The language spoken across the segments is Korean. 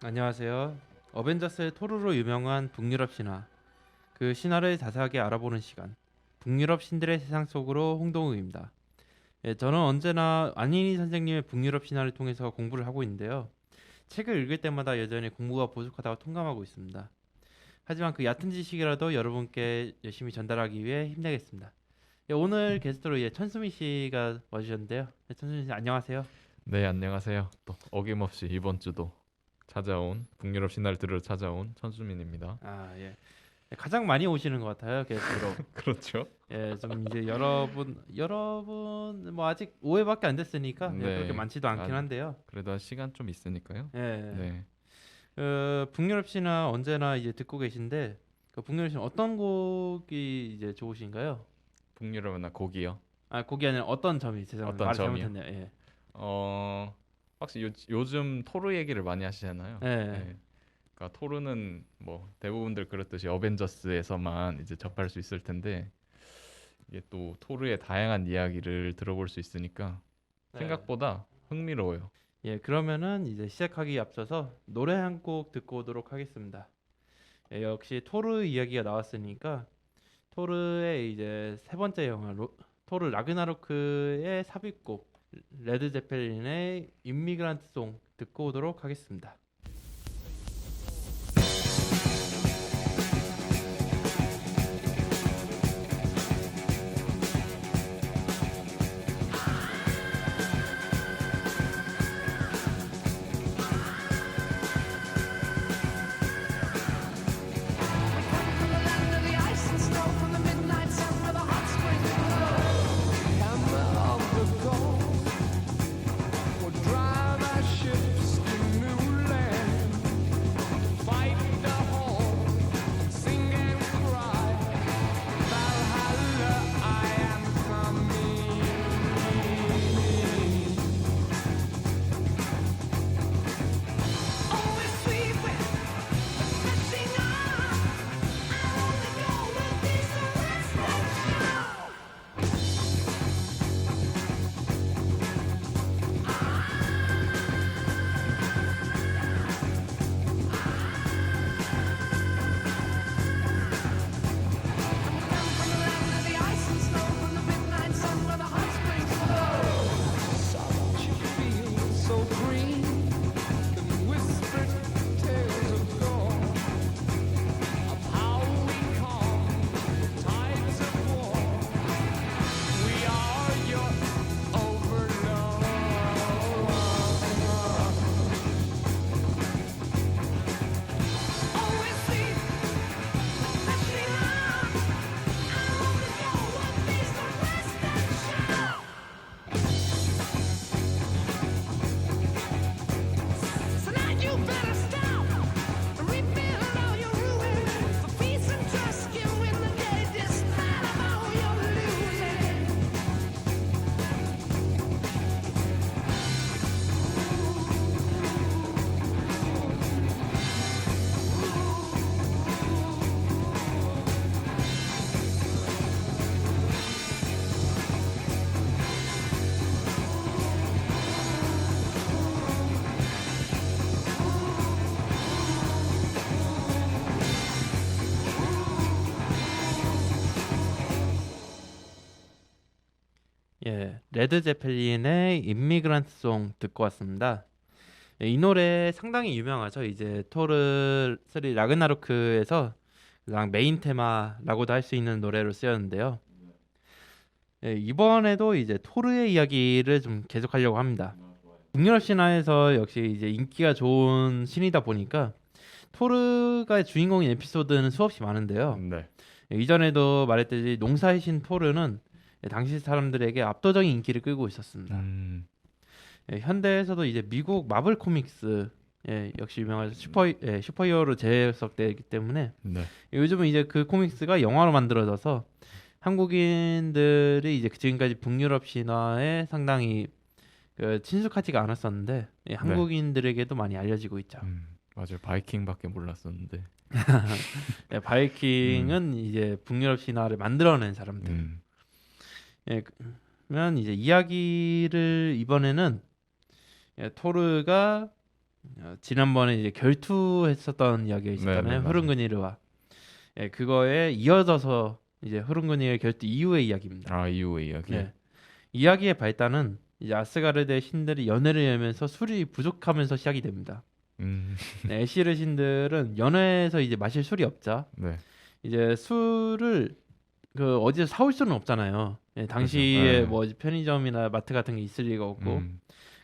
안녕하세요. 어벤져스의 토르로 유명한 북유럽 신화. 그 신화를 자세하게 알아보는 시간. 북유럽 신들의 세상 속으로 홍동욱입니다. 예, 저는 언제나 안인희 선생님의 북유럽 신화를 통해서 공부를 하고 있는데요. 책을 읽을 때마다 여전히 공부가 부족하다고 통감하고 있습니다. 하지만 그 얕은 지식이라도 여러분께 열심히 전달하기 위해 힘내겠습니다. 예, 오늘 게스트로 천수미 씨가 와주셨는데요. 천수미 씨 안녕하세요. 네, 안녕하세요. 또 어김없이 이번 주도 찾아온 북유럽 신화를 들으러 찾아온 천수민입니다. 아 예. 가장 많이 오시는 것 같아요 게스트로. 그렇죠? 예, 좀 이제 여러분 뭐 아직 5회밖에 안 됐으니까 예, 그렇게 네, 많지도 않긴 아, 한데요. 그래도 한 시간 좀 있으니까요. 예, 네, 북유럽 씨나 언제나 이제 듣고 계신데 그 북유럽 씨는 어떤 곡이 이제 좋으신가요? 북유럽이나 곡이요. 아, 곡이 아니라 어떤 점이 죄송합니다. 어떤 말 점이요? 잘못했네요. 예, 확실히 요즘 토르 얘기를 많이 하시잖아요. 예, 네, 그러니까 토르는 뭐 대부분들 그렇듯이 어벤져스에서만 이제 접할 수 있을 텐데 이게 또 토르의 다양한 이야기를 들어볼 수 있으니까 예. 생각보다 흥미로워요. 예, 그러면은 이제 시작하기 앞서서 노래 한 곡 듣고 오도록 하겠습니다. 예, 역시 토르 이야기가 나왔으니까 토르의 이제 세 번째 영화 토르 라그나로크의 삽입곡 레드 제펠린의 임미그란트 송 듣고 오도록 하겠습니다. 예, 레드 제펠린의 임미그란트 송 듣고 왔습니다. 예, 이 노래 상당히 유명하죠. 이제 토르 3 라그나로크에서 가장 메인 테마라고도 할 수 있는 노래로 쓰였는데요. 예, 이번에도 이제 토르의 이야기를 좀 계속하려고 합니다. 북유럽 신화에서 역시 이제 인기가 좋은 신이다 보니까 토르가 주인공인 에피소드는 수없이 많은데요. 네, 예, 이전에도 말했듯이 농사의 신 토르는 당시 사람들에게 압도적인 인기를 끌고 있었습니다. 음, 예, 현대에서도 이제 미국 마블 코믹스 역시 유명한 슈퍼히어로 재해석되기 때문에 네, 요즘은 이제 그 코믹스가 영화로 만들어져서 한국인들이 이제 지금까지 북유럽 신화에 상당히 그 친숙하지가 않았었는데 예, 네. 한국인들에게도 많이 알려지고 있죠. 맞아요. 바이킹밖에 몰랐었는데. 예, 음, 바이킹은 이제 북유럽 신화를 만들어낸 사람들. 음, 예, 그러면 이제 이야기를 이번에는 토르가 지난번에 이제 결투했었던 이야기가 네, 있었잖아요. 네, 맞아요. 흐름그니르와. 예, 그거에 이어져서 이제 흐름그니르 결투 이후의 이야기입니다. 아, 이후의 이야기. 네. 이야기의 발단은 이제 아스가르드의 신들이 연애를 열면서 술이 부족하면서 시작이 됩니다. 음, 네, 애쉬르 신들은 연애에서 이제 마실 술이 없자 네. 이제 술을 그 어디서 사올 수는 없잖아요. 예, 당시에 네. 뭐 편의점이나 마트 같은 게 있을 리가 없고 음,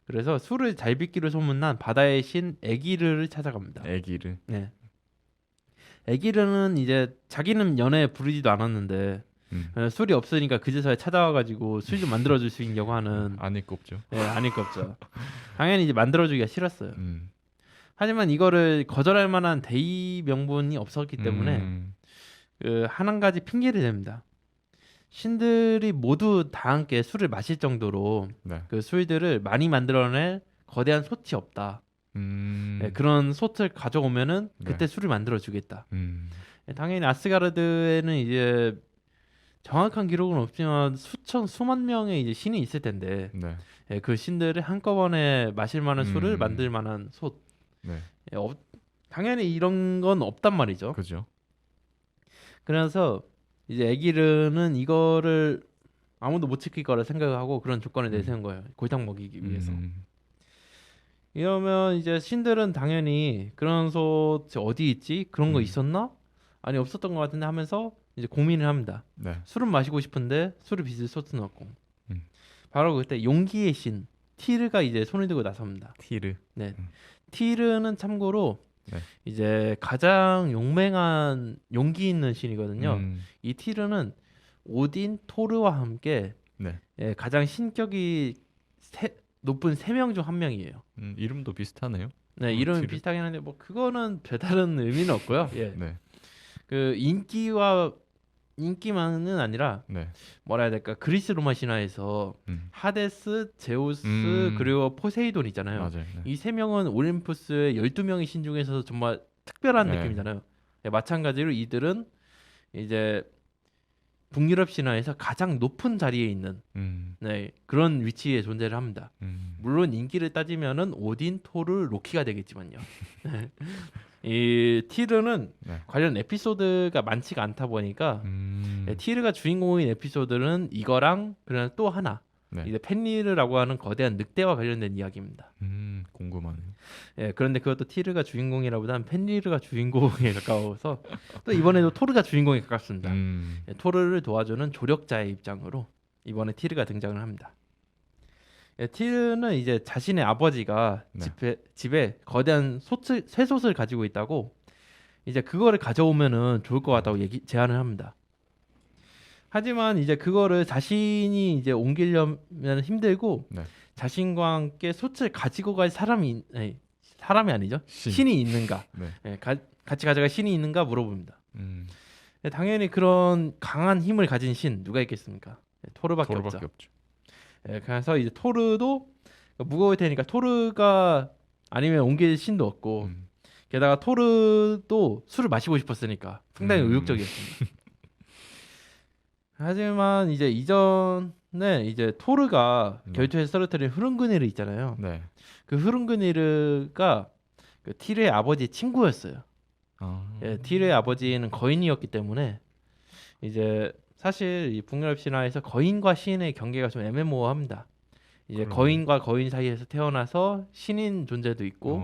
그래서 술을 잘 빚기로 소문난 바다의 신 에기르를 찾아갑니다. 애기를. 네. 에기르는 이제 자기는 연애에 부르지도 않았는데 음, 술이 없으니까 그제서야 찾아와가지고 술 좀 만들어줄 수 있냐고 하는 안일 꼽죠. 아닐 거 없죠. 당연히 이제 만들어주기가 싫었어요. 음, 하지만 이거를 거절할 만한 대의 명분이 없었기 때문에 음, 그 한 가지 핑계를 댑니다. 신들이 모두 다 함께 술을 마실 정도로 네. 그 술들을 많이 만들어낼 거대한 솥이 없다. 네, 그런 솥을 가져오면은 그때 네. 술을 만들어 주겠다. 음, 당연히 아스가르드에는 이제 정확한 기록은 없지만 수천 수만 명의 이제 신이 있을 텐데 네. 그 신들을 한꺼번에 마실 만한 술을 음, 만들 만한 솥 네. 당연히 이런 건 없단 말이죠. 그죠. 그래서 이제 에기르는 이거를 아무도 못 지킬 거라 생각하고 그런 조건을 내세운 거예요. 골탕 먹이기 위해서. 이러면 이제 신들은 당연히 그런 솥이 어디 있지? 그런 거 음. 있었나? 아니 없었던 것 같은데 하면서 이제 고민을 합니다. 네. 술은 마시고 싶은데 술을 빚을 솥은 없고. 음. 바로 그때 용기의 신 티르가 이제 손을 들고 나섭니다. 티르. 네. 음. 티르는 참고로 네. 이제 가장 용맹한 용기 있는 신이거든요. 음, 이 티르는 오딘, 토르와 함께 네. 가장 신격이 높은 세 명 중 한 명이에요. 이름도 비슷하네요. 네, 이름이 티르. 비슷하긴 한데 뭐 그거는 별다른 의미는 없고요. 예. 네. 그 인기만은 아니라 네. 뭐라 해야 될까? 그리스 로마 신화에서 음, 하데스, 제우스 음. 그리고 포세이돈 있잖아요. 맞아요. 네. 이 세 명은 올림푸스의 12명의 신 중에서 정말 특별한 네. 느낌이잖아요. 네, 마찬가지로 이들은 이제 북유럽 신화에서 가장 높은 자리에 있는 그런 위치에 존재를 합니다. 물론 인기를 따지면은 오딘, 토르, 로키가 되겠지만요. 이 티르는 네. 관련 에피소드가 많지가 않다 보니까 음, 티르가 주인공인 에피소드는 이거랑 그냥 또 하나 네. 이제 펜리르라고 하는 거대한 늑대와 관련된 이야기입니다. 궁금하네요. 예, 그런데 그것도 티르가 주인공이라보다는 펜리르가 주인공에 가까워서 또 이번에도 토르가 주인공에 가깝습니다. 예, 토르를 도와주는 조력자의 입장으로 이번에 티르가 등장을 합니다. 예, 티르는 이제 자신의 아버지가 네. 집에 거대한 쇠솥을 가지고 있다고 이제 그거를 가져오면은 좋을 것 같다고 제안을 합니다. 하지만 이제 그거를 자신이 이제 옮기려면 힘들고 네. 자신과 함께 솥을 가지고 갈 사람이 아니죠. 신이 있는가? 네. 예, 같이 가져갈 신이 있는가 물어봅니다. 음, 예, 당연히 그런 강한 힘을 가진 신 누가 있겠습니까? 예, 토르밖에 없죠. 없죠. 예, 그래서 이제 토르도 무거울 테니까 토르가 아니면 옮길 신도 없고 음, 게다가 토르도 술을 마시고 싶었으니까 상당히 의욕적이었습니다. 하지만 이제 이전에 이제 토르가 네. 결투에서 쓰러뜨린 흐름그니르 있잖아요. 네. 그 흐름그니르가 그 티르의 아버지의 친구였어요. 아, 예, 티르의 아버지는 거인이었기 때문에 이제 사실 이 북유럽 신화에서 거인과 신의 경계가 좀 애매모호합니다. 이제 그러네요. 거인과 거인 사이에서 태어나서 신인 존재도 있고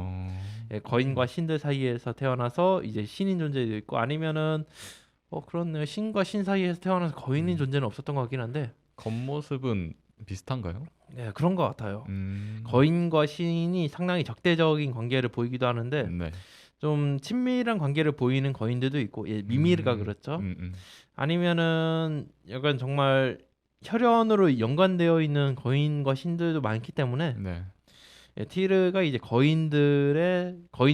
예, 거인과 신들 사이에서 태어나서 이제 신인 존재도 있고 아니면은 그렇네요. 신과 신 사이에서 태어나서 거인인 존재는 없었던 것 같긴 한데 겉모습은 비슷한가요? 네, 그런 것 같아요. 음, 거인과 신이 상당히 적대적인 관계를 보이기도 하는데 네. 좀 친밀한 관계를 보이는 거인들도 있고 예, 미미르가 그렇죠. 아니면은 약간 정말 혈연으로 연관되어 있는 거인과 신들도 많기 때문에 네. 예, 티르가 이제 거인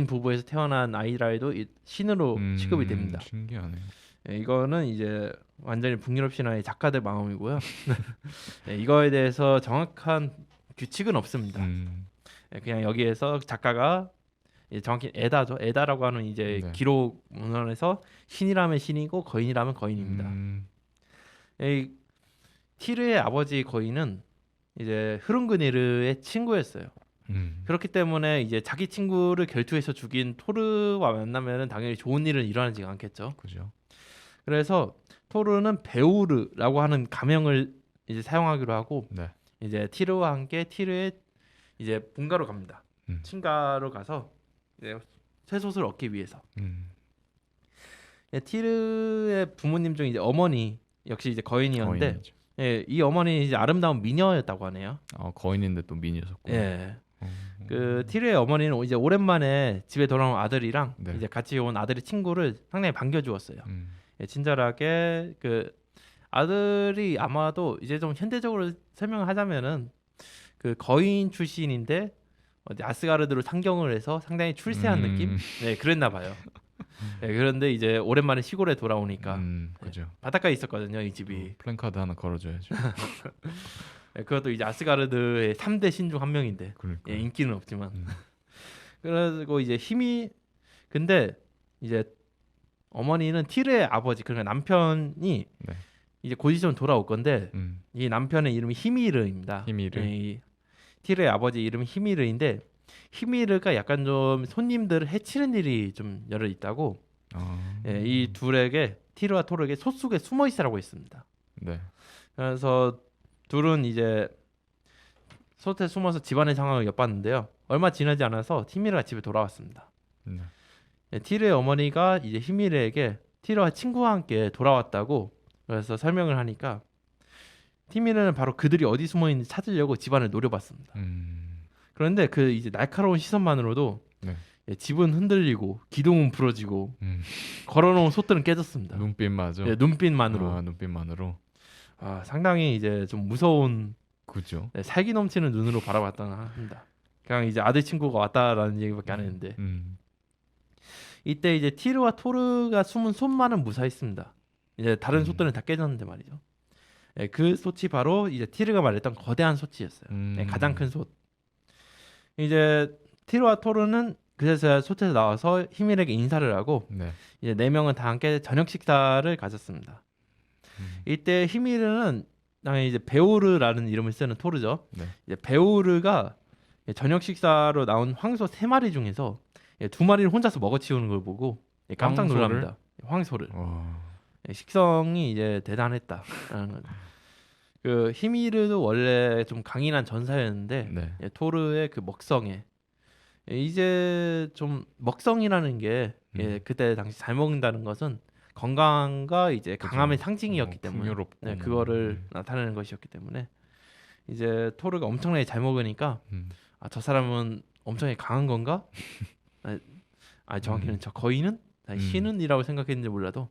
부부에서 태어난 아이라 해도 신으로 취급이 됩니다. 신기하네요. 예, 이거는 이제 완전히 북유럽 신화의 작가들 마음이고요. 예, 이거에 대해서 정확한 규칙은 없습니다. 예, 그냥 여기에서 작가가 정확히 에다라고 하는 이제 네. 기록 문헌에서 신이라면 신이고 거인이라면 거인입니다. 이 티르의 아버지 거인은 이제 흐름그니르의 친구였어요. 그렇기 때문에 이제 자기 친구를 결투해서 죽인 토르와 만나면은 당연히 좋은 일은 일어나지 않겠죠. 그죠. 그래서 토르는 베오르라고 하는 가명을 이제 사용하기로 하고 네. 이제 티르와 함께 티르의 이제 본가로 갑니다. 음. 친가로 가서 이제 쇠솥을 얻기 위해서. 예, 티르의 부모님 중 이제 어머니 역시 이제 거인이었는데 거인이죠. 예, 이 어머니 이제 아름다운 미녀였다고 하네요. 거인인데 또 미녀셨고. 예. 그 티르의 어머니는 이제 오랜만에 집에 돌아온 아들이랑 네. 이제 같이 온 아들의 친구를 상당히 반겨주었어요. 음. 예, 친절하게 그 아들이 아마도 이제 좀 현대적으로 설명을 하자면은 그 거인 출신인데 어디 아스가르드로 상경을 해서 상당히 출세한 느낌? 네, 그랬나 봐요. 네, 그런데 이제 오랜만에 시골에 돌아오니까 그죠. 바닷가에 있었거든요, 이 집이. 플랜카드 하나 걸어줘야죠. 네, 그것도 이제 아스가르드의 3대 신 중 한 명인데 그러니까. 예, 인기는 없지만. 그리고 이제 힘이 근데 이제 어머니는 티르의 아버지 그러니까 남편이 네. 이제 곧 있으면 돌아올 건데 음. 이 남편의 이름이 히미르입니다. 히미르. 예, 이 티르의 아버지 이름이 히미르인데 히미르가 약간 좀 손님들을 해치는 일이 좀 여러 있다고 예, 이 둘에게 티르와 토르에게 솥속에 숨어 있으라고 했습니다. 네. 그래서 둘은 이제 솥에 숨어서 집안의 상황을 엿봤는데요. 얼마 지나지 않아서 히미르가 집에 돌아왔습니다. 네. 예, 티르의 어머니가 이제 히미르에게 티르와 친구와 함께 돌아왔다고 그래서 설명을 하니까 히미르는 바로 그들이 어디 숨어 있는지 찾으려고 집안을 노려봤습니다. 그런데 그 이제 날카로운 시선만으로도 네. 예, 집은 흔들리고 기둥은 부러지고 음. 걸어놓은 솥들은 깨졌습니다. 눈빛마저. 예, 눈빛만으로 눈빛만으로. 상당히 이제 좀 무서운 그죠. 네, 살기 넘치는 눈으로 바라봤다 합니다. 그냥 이제 아들 친구가 왔다라는 얘기밖에 안 했는데 이때 이제 티르와 토르가 숨은 솥만은 무사했습니다. 이제 다른 솥들은 다 깨졌는데 말이죠. 예, 그 솥이 바로 이제 티르가 말했던 거대한 솥이었어요. 예, 가장 큰 솥. 이제 티르와 토르는 그제서야 솥에서 나와서 히밀에게 인사를 하고 네. 이제 네 명은 다 함께 저녁 식사를 가졌습니다. 이때 히밀은 이제 베오르라는 이름을 쓰는 토르죠. 네. 이제 베오르가 저녁 식사로 나온 황소 3마리 중에서 2마리를 혼자서 먹어치우는 걸 보고 깜짝 황소를? 놀랍니다. 황소를. 와. 식성이 이제 대단했다라는 거죠. 그 히미르도 원래 좀 강인한 전사였는데 네. 토르의 그 먹성에 이제 좀 먹성이라는 게 그때 당시 잘 먹는다는 것은 건강과 이제 강함의 상징이었기 때문에 풍요롭고 네, 그거를 나타내는 것이었기 때문에 이제 토르가 엄청나게 잘 먹으니까 저 사람은 엄청나게 강한 건가? 정확히는 저 거인은 신은이라고 생각했는지 몰라도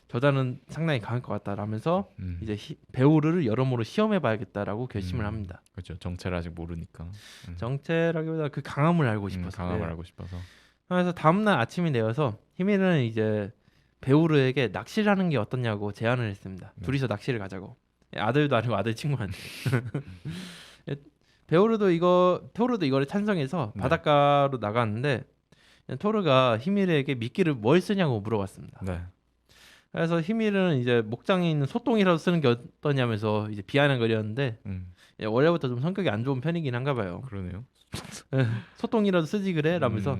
저자는 상당히 강할 것 같다라면서 이제 베오르를 여러모로 시험해봐야겠다라고 결심을 합니다. 그렇죠. 정체를 아직 모르니까. 정체라기보다 그 강함을 알고 싶어서. 강함을 알고 싶어서. 그래서 다음날 아침이 되어서 히미르는 이제 베오르에게 낚시를 하는 게 어떻냐고 제안을 했습니다. 둘이서 낚시를 가자고. 아들도 아니고 아들 친구한테. 토르도 이거를 찬성해서 바닷가로 나갔는데 토르가 히미르에게 미끼를 뭘 쓰냐고 물어봤습니다. 네. 그래서 히미르는 이제 목장에 있는 소똥이라도 쓰는 게 어떠냐면서 이제 비아냥거렸는데 원래부터 좀 성격이 안 좋은 편이긴 한가 봐요. 그러네요. 소똥이라도 쓰지 그래? 라면서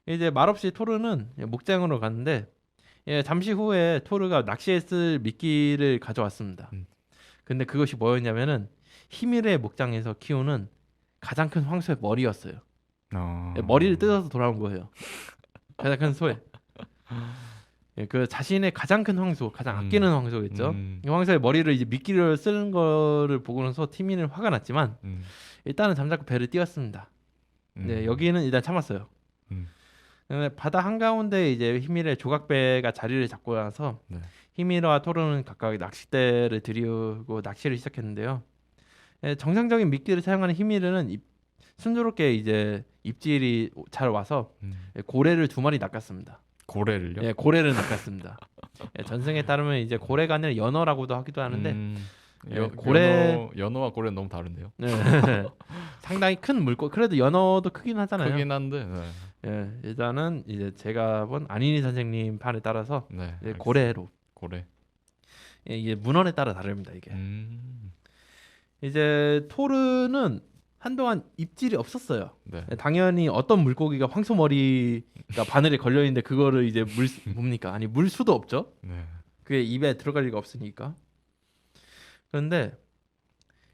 이제 말없이 토르는 목장으로 갔는데 잠시 후에 토르가 낚시에 쓸 미끼를 가져왔습니다. 근데 그것이 뭐였냐면은 히미르의 목장에서 키우는 가장 큰 황소의 머리였어요. 머리를 뜯어서 돌아온 거예요. 가장 큰 소에. 그 자신의 가장 큰 황소, 가장 아끼는 황소겠죠. 이 황소의 머리를 이제 미끼를 쓰는 거를 보고나서 티미는 화가 났지만 일단은 잠자코 배를 띄웠습니다. 네, 여기는 일단 참았어요. 바다 한가운데 이제 히미르의 조각배가 자리를 잡고 나서 히미르와 토르는 각각 낚싯대를 들이고 낚시를 시작했는데요. 정상적인 미끼를 사용하는 히미르는 순조롭게 이제 입질이 잘 와서 고래를 2마리 낚았습니다. 고래를요? 예, 고래를 낚았습니다. 전승에 따르면 이제 고래가 아니라 연어라고도 하기도 하는데 연어와 고래는 너무 다른데요. 네. 상당히 큰 물고 그래도 연어도 크긴 하잖아요. 크긴 한데. 일단은 이제 제가 본 안인희 선생님 판에 따라서 네, 고래로. 고래. 이게 문헌에 따라 다릅니다 이게. 이제 토르는 한동안 입질이 없었어요. 네. 당연히 어떤 물고기가 황소머리가 바늘에 걸려 있는데 그거를 이제 뭡니까? 아니 물 수도 없죠. 네. 그게 입에 들어갈 리가 없으니까. 그런데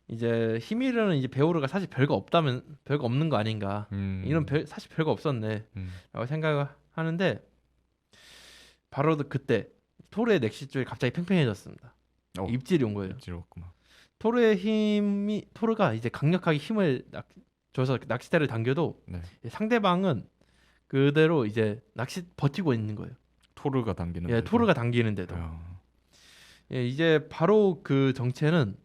이제 히미르는 이제 베오르가 사실 별거 없는 거 아닌가. 이런 사실 별거 없었네라고 생각을 하는데 바로 그때 토르의 낚싯줄이 갑자기 팽팽해졌습니다. 입질이 온 거예요. 입질 왔구만. 토르가 이제 강력하게 힘을 줘서 낚싯대를 당겨도 네. 상대방은 그대로 이제 버티고 있는 거예요. 토르가 당기는. 예, 토르가 당기는데도. 야. 예, 이제 바로 그 정체는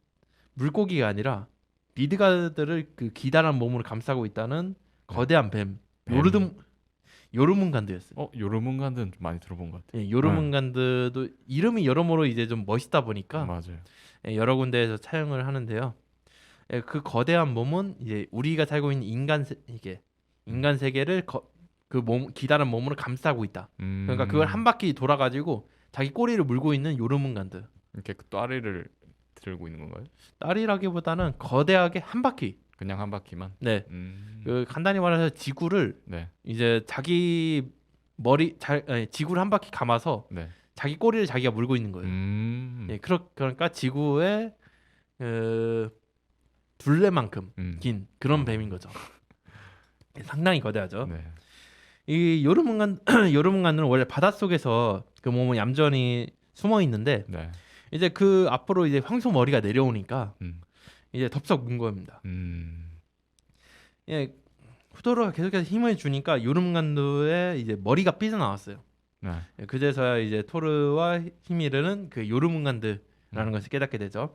물고기가 아니라 미드가드를 그 기다란 몸으로 감싸고 있다는 거대한 뱀, 요르문간드였어요. 요르문간드는 좀 많이 들어본 것 같아요. 예, 요르문간드도 이름이 여러모로 이제 좀 멋있다 보니까 맞아요. 예, 여러 군데에서 차용을 하는데요. 예, 그 거대한 몸은 이제 우리가 살고 있는 인간 세계를 기다란 몸으로 감싸고 있다. 그러니까 그걸 한 바퀴 돌아가지고 자기 꼬리를 물고 있는 요르문간드. 이렇게 그 따리를 들고 있는 건가요? 딸이라기보다는 거대하게 한 바퀴. 그냥 한 바퀴만. 네. 그 간단히 말해서 지구를 네. 이제 자기 지구를 한 바퀴 감아서 네. 자기 꼬리를 자기가 물고 있는 거예요. 예, 그러니까 지구의 둘레만큼 긴 그런 뱀인 거죠. 예, 상당히 거대하죠. 네. 이 요르문간드는 원래 바닷속에서 그 몸은 얌전히 숨어 있는데 네. 이제 그 앞으로 이제 황소 머리가 내려오니까 음. 이제 덥석 문 겁니다. 예, 후도르가 계속해서 힘을 주니까 요르문간드의 이제 머리가 삐져나왔어요. 네. 예, 그제서야 이제 토르와 히미르는 그 요르문간드라는 것을 깨닫게 되죠.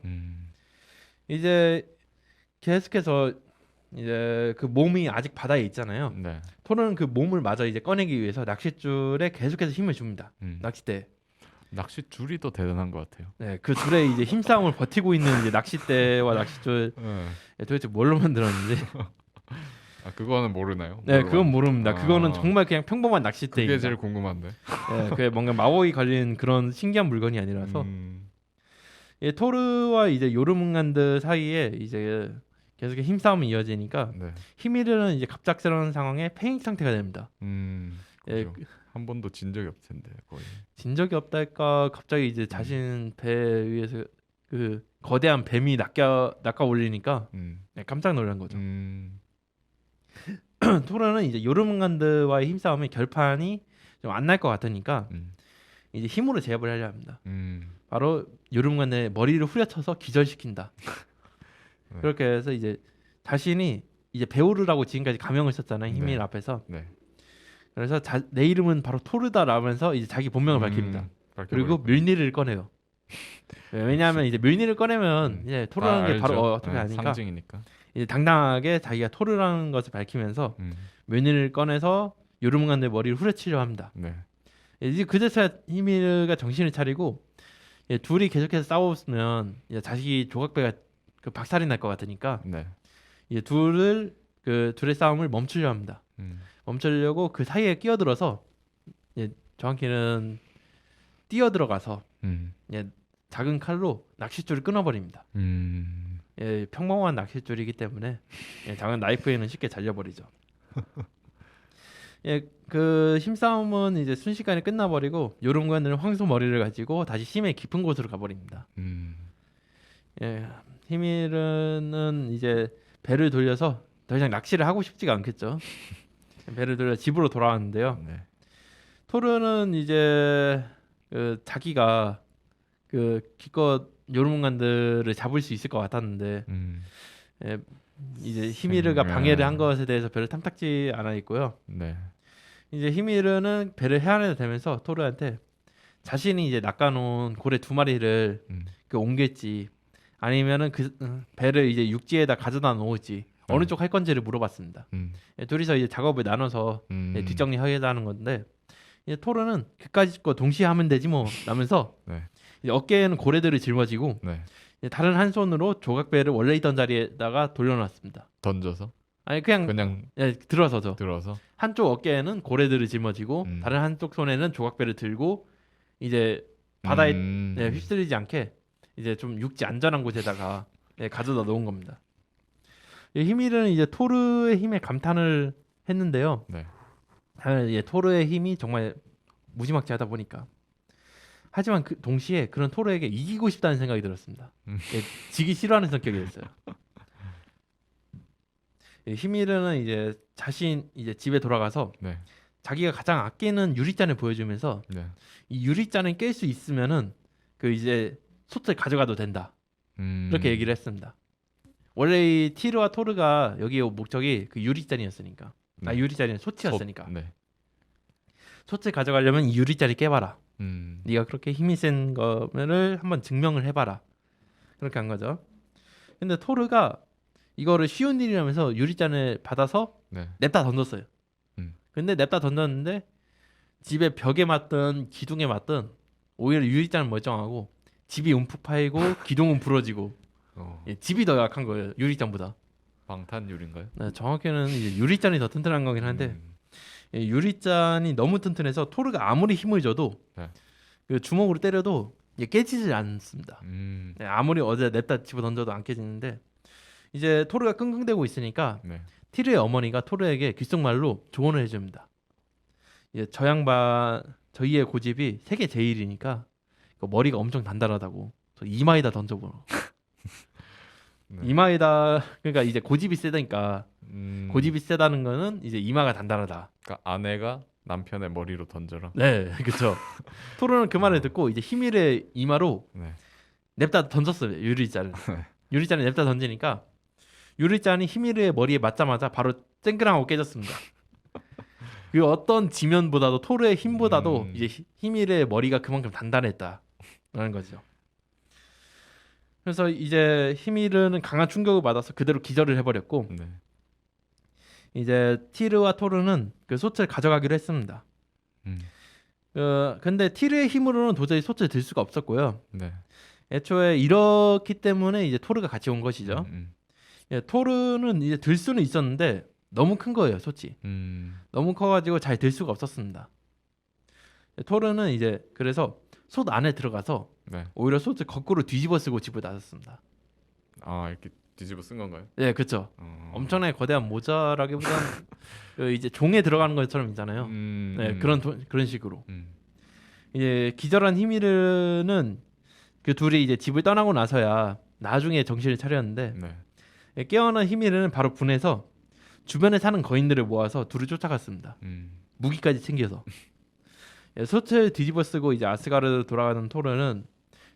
이제 계속해서 이제 그 몸이 아직 바다에 있잖아요. 네. 토르는 그 몸을 마저 이제 꺼내기 위해서 낚싯줄에 계속해서 힘을 줍니다. 낚싯대. 낚싯줄이 더 대단한 것 같아요. 네, 그 줄에 이제 힘싸움을 버티고 있는 이제 낚싯대와 낚싯줄 도대체 뭘로 만들었는지. 아, 그거는 모르나요? 네, 그건 모릅니다. 그거는 정말 그냥 평범한 낚싯대입니다. 그게 제일 궁금한데. 네, 그게 뭔가 마법이 걸린 그런 신기한 물건이 아니라서. 예, 토르와 이제 요르문간드 사이에 이제 계속 힘싸움이 이어지니까 네. 히미르는 이제 갑작스러운 상황에 패닉 상태가 됩니다. 예, 그렇죠. 한 번도 진 적이 없을 텐데 거의. 진 적이 없달까 갑자기 이제 자신 배 위에서 그 거대한 뱀이 낚아 올리니까 네, 깜짝 놀란 거죠. 토르는 이제 요르문간드와의 힘싸움의 결판이 좀 안 날 것 같으니까 이제 힘으로 제압을 하려 합니다. 바로 요르문간드의 머리를 후려쳐서 기절시킨다. 네. 그렇게 해서 이제 자신이 이제 베오르라고 지금까지 가명을 썼잖아요. 히밀 네. 앞에서. 네. 그래서 내 이름은 바로 토르다라면서 이제 자기 본명을 밝힙니다. 그리고 밀니를 꺼내요. 네, 왜냐하면 이제 밀니를 꺼내면 이제 토르라는 게 바로 어떻게 아니까 상징이니까. 이제 당당하게 자기가 토르라는 것을 밝히면서 밀니를 꺼내서 요르문간드의 머리를 후려치려 합니다. 네. 이제 그제서야 히밀가 정신을 차리고 둘이 계속해서 싸웠으면 이제 자식이 조각배가 그 박살이 날 것 같으니까 네. 이제 둘의 싸움을 멈추려 합니다. 멈추려고 그 사이에 끼어들어서 정확히는 뛰어들어가서 작은 칼로 낚싯줄을 끊어버립니다. 예, 평범한 낚싯줄이기 때문에 작은 나이프에는 쉽게 잘려버리죠. 예, 그 힘싸움은 이제 순식간에 끝나버리고 요르문간드는 황소 머리를 가지고 다시 힘의 깊은 곳으로 가버립니다. 예, 히밀은 이제 배를 돌려서 더 이상 낚시를 하고 싶지가 않겠죠. 배를 돌려 집으로 돌아왔는데요. 네. 토르는 이제 자기가 그 기껏 요르문간드를 잡을 수 있을 것 같았는데 예, 이제 히미르가 방해를 한 것에 대해서 별로 탐탁지 않아 있고요. 네. 이제 히미르는 배를 해안에 대면서 토르한테 자신이 이제 낚아놓은 고래 2마리를 옮길지 아니면은 그 배를 이제 육지에다 가져다 놓을지 어느 쪽 할 건지를 물어봤습니다. 예, 둘이서 이제 작업을 나눠서 뒷정리하겠다는 건데 이제 토르는 그까짓 거 동시에 하면 되지 뭐 라면서 네. 이제 어깨에는 고래들을 짊어지고 네. 이제 다른 한 손으로 조각배를 원래 있던 자리에다가 돌려놨습니다. 던져서? 아니 그냥 들어서죠. 들어서? 한쪽 어깨에는 고래들을 짊어지고 다른 한쪽 손에는 조각배를 들고 이제 바다에 휩쓸리지 않게 이제 좀 육지 안전한 곳에다가 가져다 놓은 겁니다. 이 히미르는 이제 토르의 힘에 감탄을 했는데요. 네. 토르의 힘이 정말 무지막지하다 보니까. 하지만 그 동시에 그런 토르에게 이기고 싶다는 생각이 들었습니다. 지기 싫어하는 성격이었어요. 히미르는 이제 자신 이제 집에 돌아가서 네. 자기가 가장 아끼는 유리잔을 보여주면서 네. 이 유리잔을 깰 수 있으면은 그 이제 솥을 가져가도 된다. 이렇게 얘기를 했습니다. 원래 이 티르와 토르가 여기 목적이 그 유리잔이었으니까. 네. 유리잔이 솥이었으니까. 네. 솥을 가져가려면 이 유리잔을 깨봐라. 음. 네가 그렇게 힘이 센 거를 한번 증명을 해봐라. 그렇게 한 거죠. 근데 토르가 이거를 쉬운 일이라면서 유리잔을 받아서 네. 냅다 던졌어요. 음. 근데 냅다 던졌는데 집에 벽에 맞든 기둥에 맞든 오히려 유리잔은 멀쩡하고 집이 움푹 파이고 기둥은 부러지고 집이 더 약한 거예요. 유리잔보다. 방탄유리인가요? 네, 정확히는 이제 유리잔이 더 튼튼한 거긴 한데 유리잔이 너무 튼튼해서 토르가 아무리 힘을 줘도 네. 그 주먹으로 때려도 깨지질 않습니다. 음. 네, 아무리 어제 냅다 집어 던져도 안 깨지는데 이제 토르가 끙끙대고 있으니까 네. 티르의 어머니가 토르에게 귓속말로 조언을 해줍니다. 이제 저 양반 저희의 고집이 세계 제일이니까 머리가 엄청 단단하다고 이마에다 던져보라. 네. 이마에다 그러니까 이제 고집이 세다니까 고집이 음. 세다는 거는 이제 이마가 단단하다. 그러니까 아내가 남편의 머리로 던져라. 네, 그렇죠. 토르는 그 말을 듣고 이제 히밀의 이마로 네. 냅다 던졌어요. 유리잔을. 네. 유리잔을 냅다 던지니까 유리잔이 히밀의 머리에 맞자마자 바로 쨍그랑하고 깨졌습니다. 그 어떤 지면보다도 토르의 힘보다도 이제 히밀의 머리가 그만큼 단단했다라는 거죠. 그래서 이제 히밀은 강한 충격을 받아서 그대로 기절을 해버렸고 네. 이제 티르와 토르는 그 솥을 가져가기로 했습니다. 음. 근데 티르의 힘으로는 도저히 솥을 들 수가 없었고요. 네. 애초에 이렇기 때문에 이제 토르가 같이 온 것이죠. 토르는 이제 들 수는 있었는데 너무 큰 거예요, 솥이. 너무 커가지고 잘 들 수가 없었습니다. 토르는 이제 그래서 솥 안에 들어가서 네. 오히려 솥을 거꾸로 뒤집어 쓰고 집을 나섰습니다. 아, 이렇게 뒤집어 쓴 건가요? 네, 그렇죠. 엄청나게 거대한 모자라기보다는 그 이제 종에 들어가는 것처럼 있잖아요. 네, 그런 식으로. 이제 기절한 히미르는 그 둘이 이제 집을 떠나고 나서야 나중에 정신을 차렸는데 네. 깨어난 히미르는 바로 분해서 주변에 사는 거인들을 모아서 둘을 쫓아갔습니다. 무기까지 챙겨서. 솥을 뒤집어 쓰고 이제 아스가르드로 돌아가는 토르는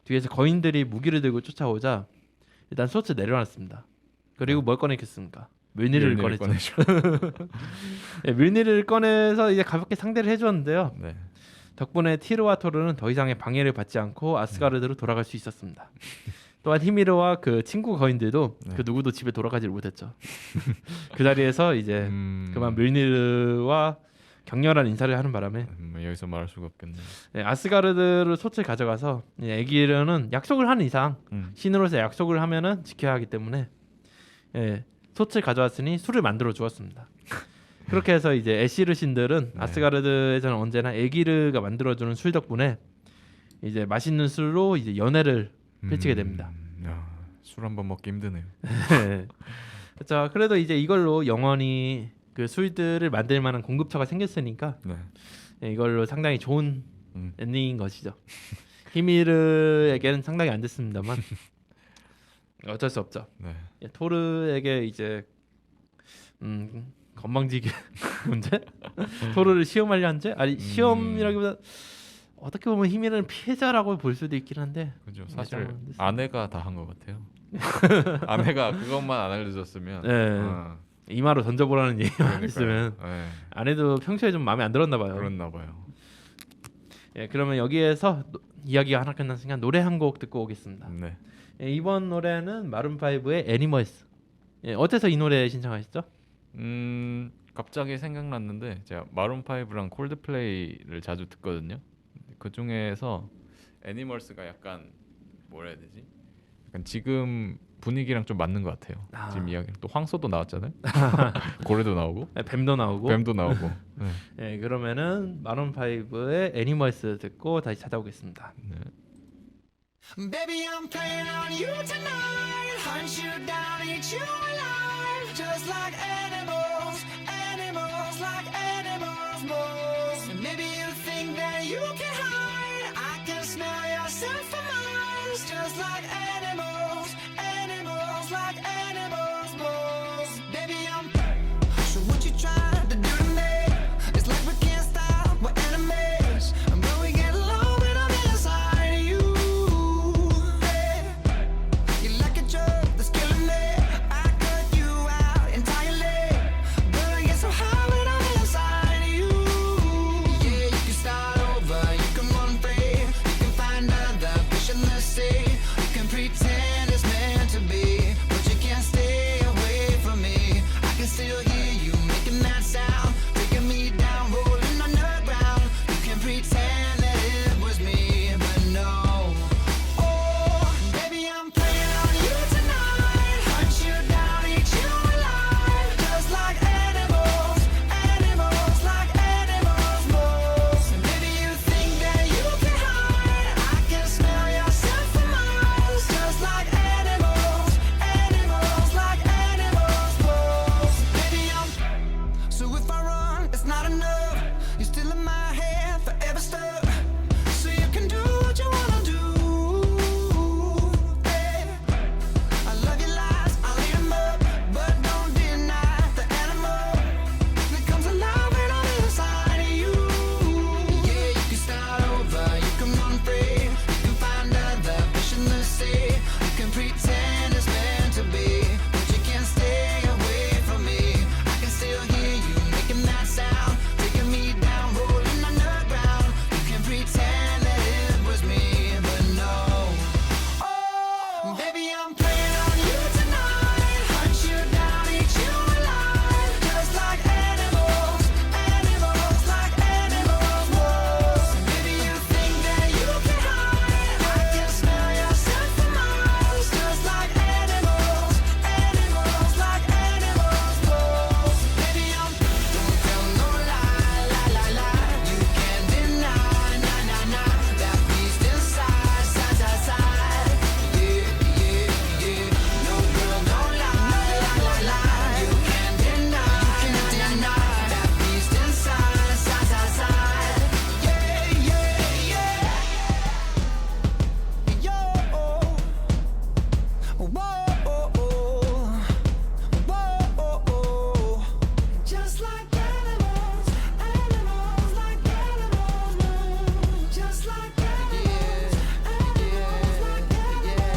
뒤에서 거인들이 무기를 들고 쫓아오자 일단 솥을 내려놨습니다. 그리고 뭘 꺼냈겠습니까? 물니를 꺼냈죠. 네, 물니를 꺼내서 이제 가볍게 상대를 해주었는데요. 네. 덕분에 티르와 토르는 더 이상의 방해를 받지 않고 아스가르드로 돌아갈 수 있었습니다. 또한 히미르와 그 친구 거인들도 그 누구도 집에 돌아가지 못했죠. 그 자리에서 이제 그만 물니르와 격렬한 인사를 하는 바람에 여기서 말할 수가 없겠네요. 네, 아스가르드로 솥을 가져가서 에기르는 약속을 하는 이상 신으로서 약속을 하면은 지켜야 하기 때문에 솥을 가져왔으니 술을 만들어 주었습니다. 그렇게 해서 이제 에시르 신들은 아스가르드에서는 언제나 에기르가 만들어주는 술 덕분에 이제 맛있는 술로 이제 연애를 펼치게 됩니다. 술 한 번 먹기 힘드네요. 자, 그래도 이제 이걸로 영원히 그 술들을 만들 만한 공급처가 생겼으니까 이걸로 상당히 좋은 엔딩인 것이죠. 히미르에게는 상당히 안 됐습니다만 어쩔 수 없죠. 토르에게 이제 건방지게 문제? 토르를 시험하려 한 죄? 아니 시험이라기보다 어떻게 보면 히미르는 피해자라고 볼 수도 있긴 한데 그죠. 사실 아내가 다 한 것 같아요. 아내가 그것만 안 알려줬으면 이마로 던져보라는 얘기만 했으면 아내도 평소에 좀 마음에 안 들었나 봐요. 그렇나 봐요. 그러면 여기에서 이야기가 하나 끝난 순간 노래 한 곡 듣고 오겠습니다. 이번 노래는 마룬5의 애니멀스. 어째서 이 노래 신청하셨죠? 갑자기 생각났는데 제가 마룬5랑 콜드플레이를 자주 듣거든요. 그 중에서 애니멀스가 약간 뭐라 해야 되지? 약간 지금 분위기랑 좀 맞는 것 같아요. 지금 이야기 또 황소도 나왔잖아요. 고래도 나오고 뱀도 나오고 그러면은 마룬5의 애니멀스 듣고 다시 찾아오겠습니다. Baby, I'm playing on you tonight. Hunt you down, eat you alive. just like animals, animals like animals, moles. And maybe you think that you can hide. I can smell yourself from miles, just like animals, animals like animals, moles. Baby, I'm so what you trying to do to me? It's like we can't stop, we're enemies. And when we get low, when I'm inside of you, yeah. You're like a drug that's killing me. I cut you out entirely, but I get so high when I'm inside of you. Yeah, you can start over, you can run free, you can find other fish in the sea. You can pretend it's meant to be, but you can't stay away from me. I can still hear you making that sound, taking me down, rolling on the ground. You can pretend that it was me, but no. Oh, baby, I'm playing on you tonight. Hunt you down, eat you alive, just like animals, animals like animals, moles. And baby, you think that you can hide. I can smell yourself from miles, just like animals, animals like animals, moles. Baby, I'm so if I run, it's not enough. You're still in my head, forever stuck. So you can do what you wanna do. Hey, I love your lies, I'll eat 'em up, but don't deny the animal that comes alive when I'm inside of you. Yeah, you can start over, you can run free, you can find other fish in the sea. You can pretend it's meant to be, but you can't stay away from me. I can still hear you making that sound, taking me down, rolling on the ground. You can pretend that it was me, but no. Oh, baby, I'm playing on you tonight. Hunt you down, eat you alive, just like animals, animals like animals, moles. And baby, you think that you can hide. I can smell yourself from miles, just like animals, animals like animals, moles. Baby, I'm don't tell no lie, lie, lie, lie. You can't deny, nah, nah, nah, that beast inside, side, side, side. Yeah, yeah, yeah. No girl, don't lie, lie, lie, lie. You can't deny that beast inside, side, side, side. Yeah, yeah, yeah. Yo, whoa, just like animals, animals like animals, just like animals, animals like animals.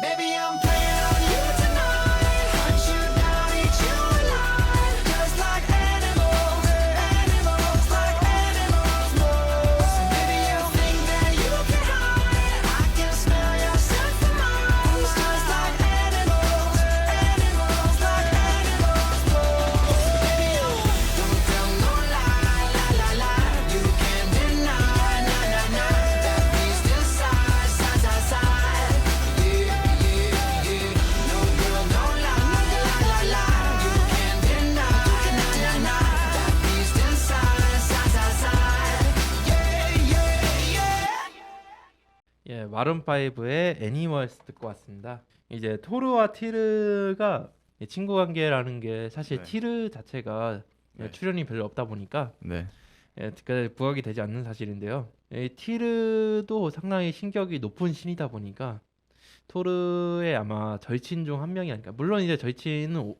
Baby, I'm playing on you tonight. Hunt you down, eat you alive, just like animals, animals like animals, moles. Baby, you think that you can hide. I can smell yourself from miles, just like animals, animals like animals, moles. Baby, don't tell no lie, lie, lie, lie. You can't deny, nah, nah, nah, that beast inside, side, side, side. Yeah, yeah, yeah. No girl, don't lie, lie, lie, lie. You can't deny, nah, nah, nah, that beast inside, side, side, side. Yeah, yeah, yeah. 예, 마룬 5의 애니멀스 듣고 왔습니다. 이제 토르와 티르가 친구 관계라는 게 사실 네. 티르 자체가 네. 출연이 별로 없다 보니까 네. 특별히 부각이 되지 않는 사실인데요. 이 티르도 상당히 신격이 높은 신이다 보니까 토르의 아마 절친 중 한 명이 아닐까. 물론 이제 절친은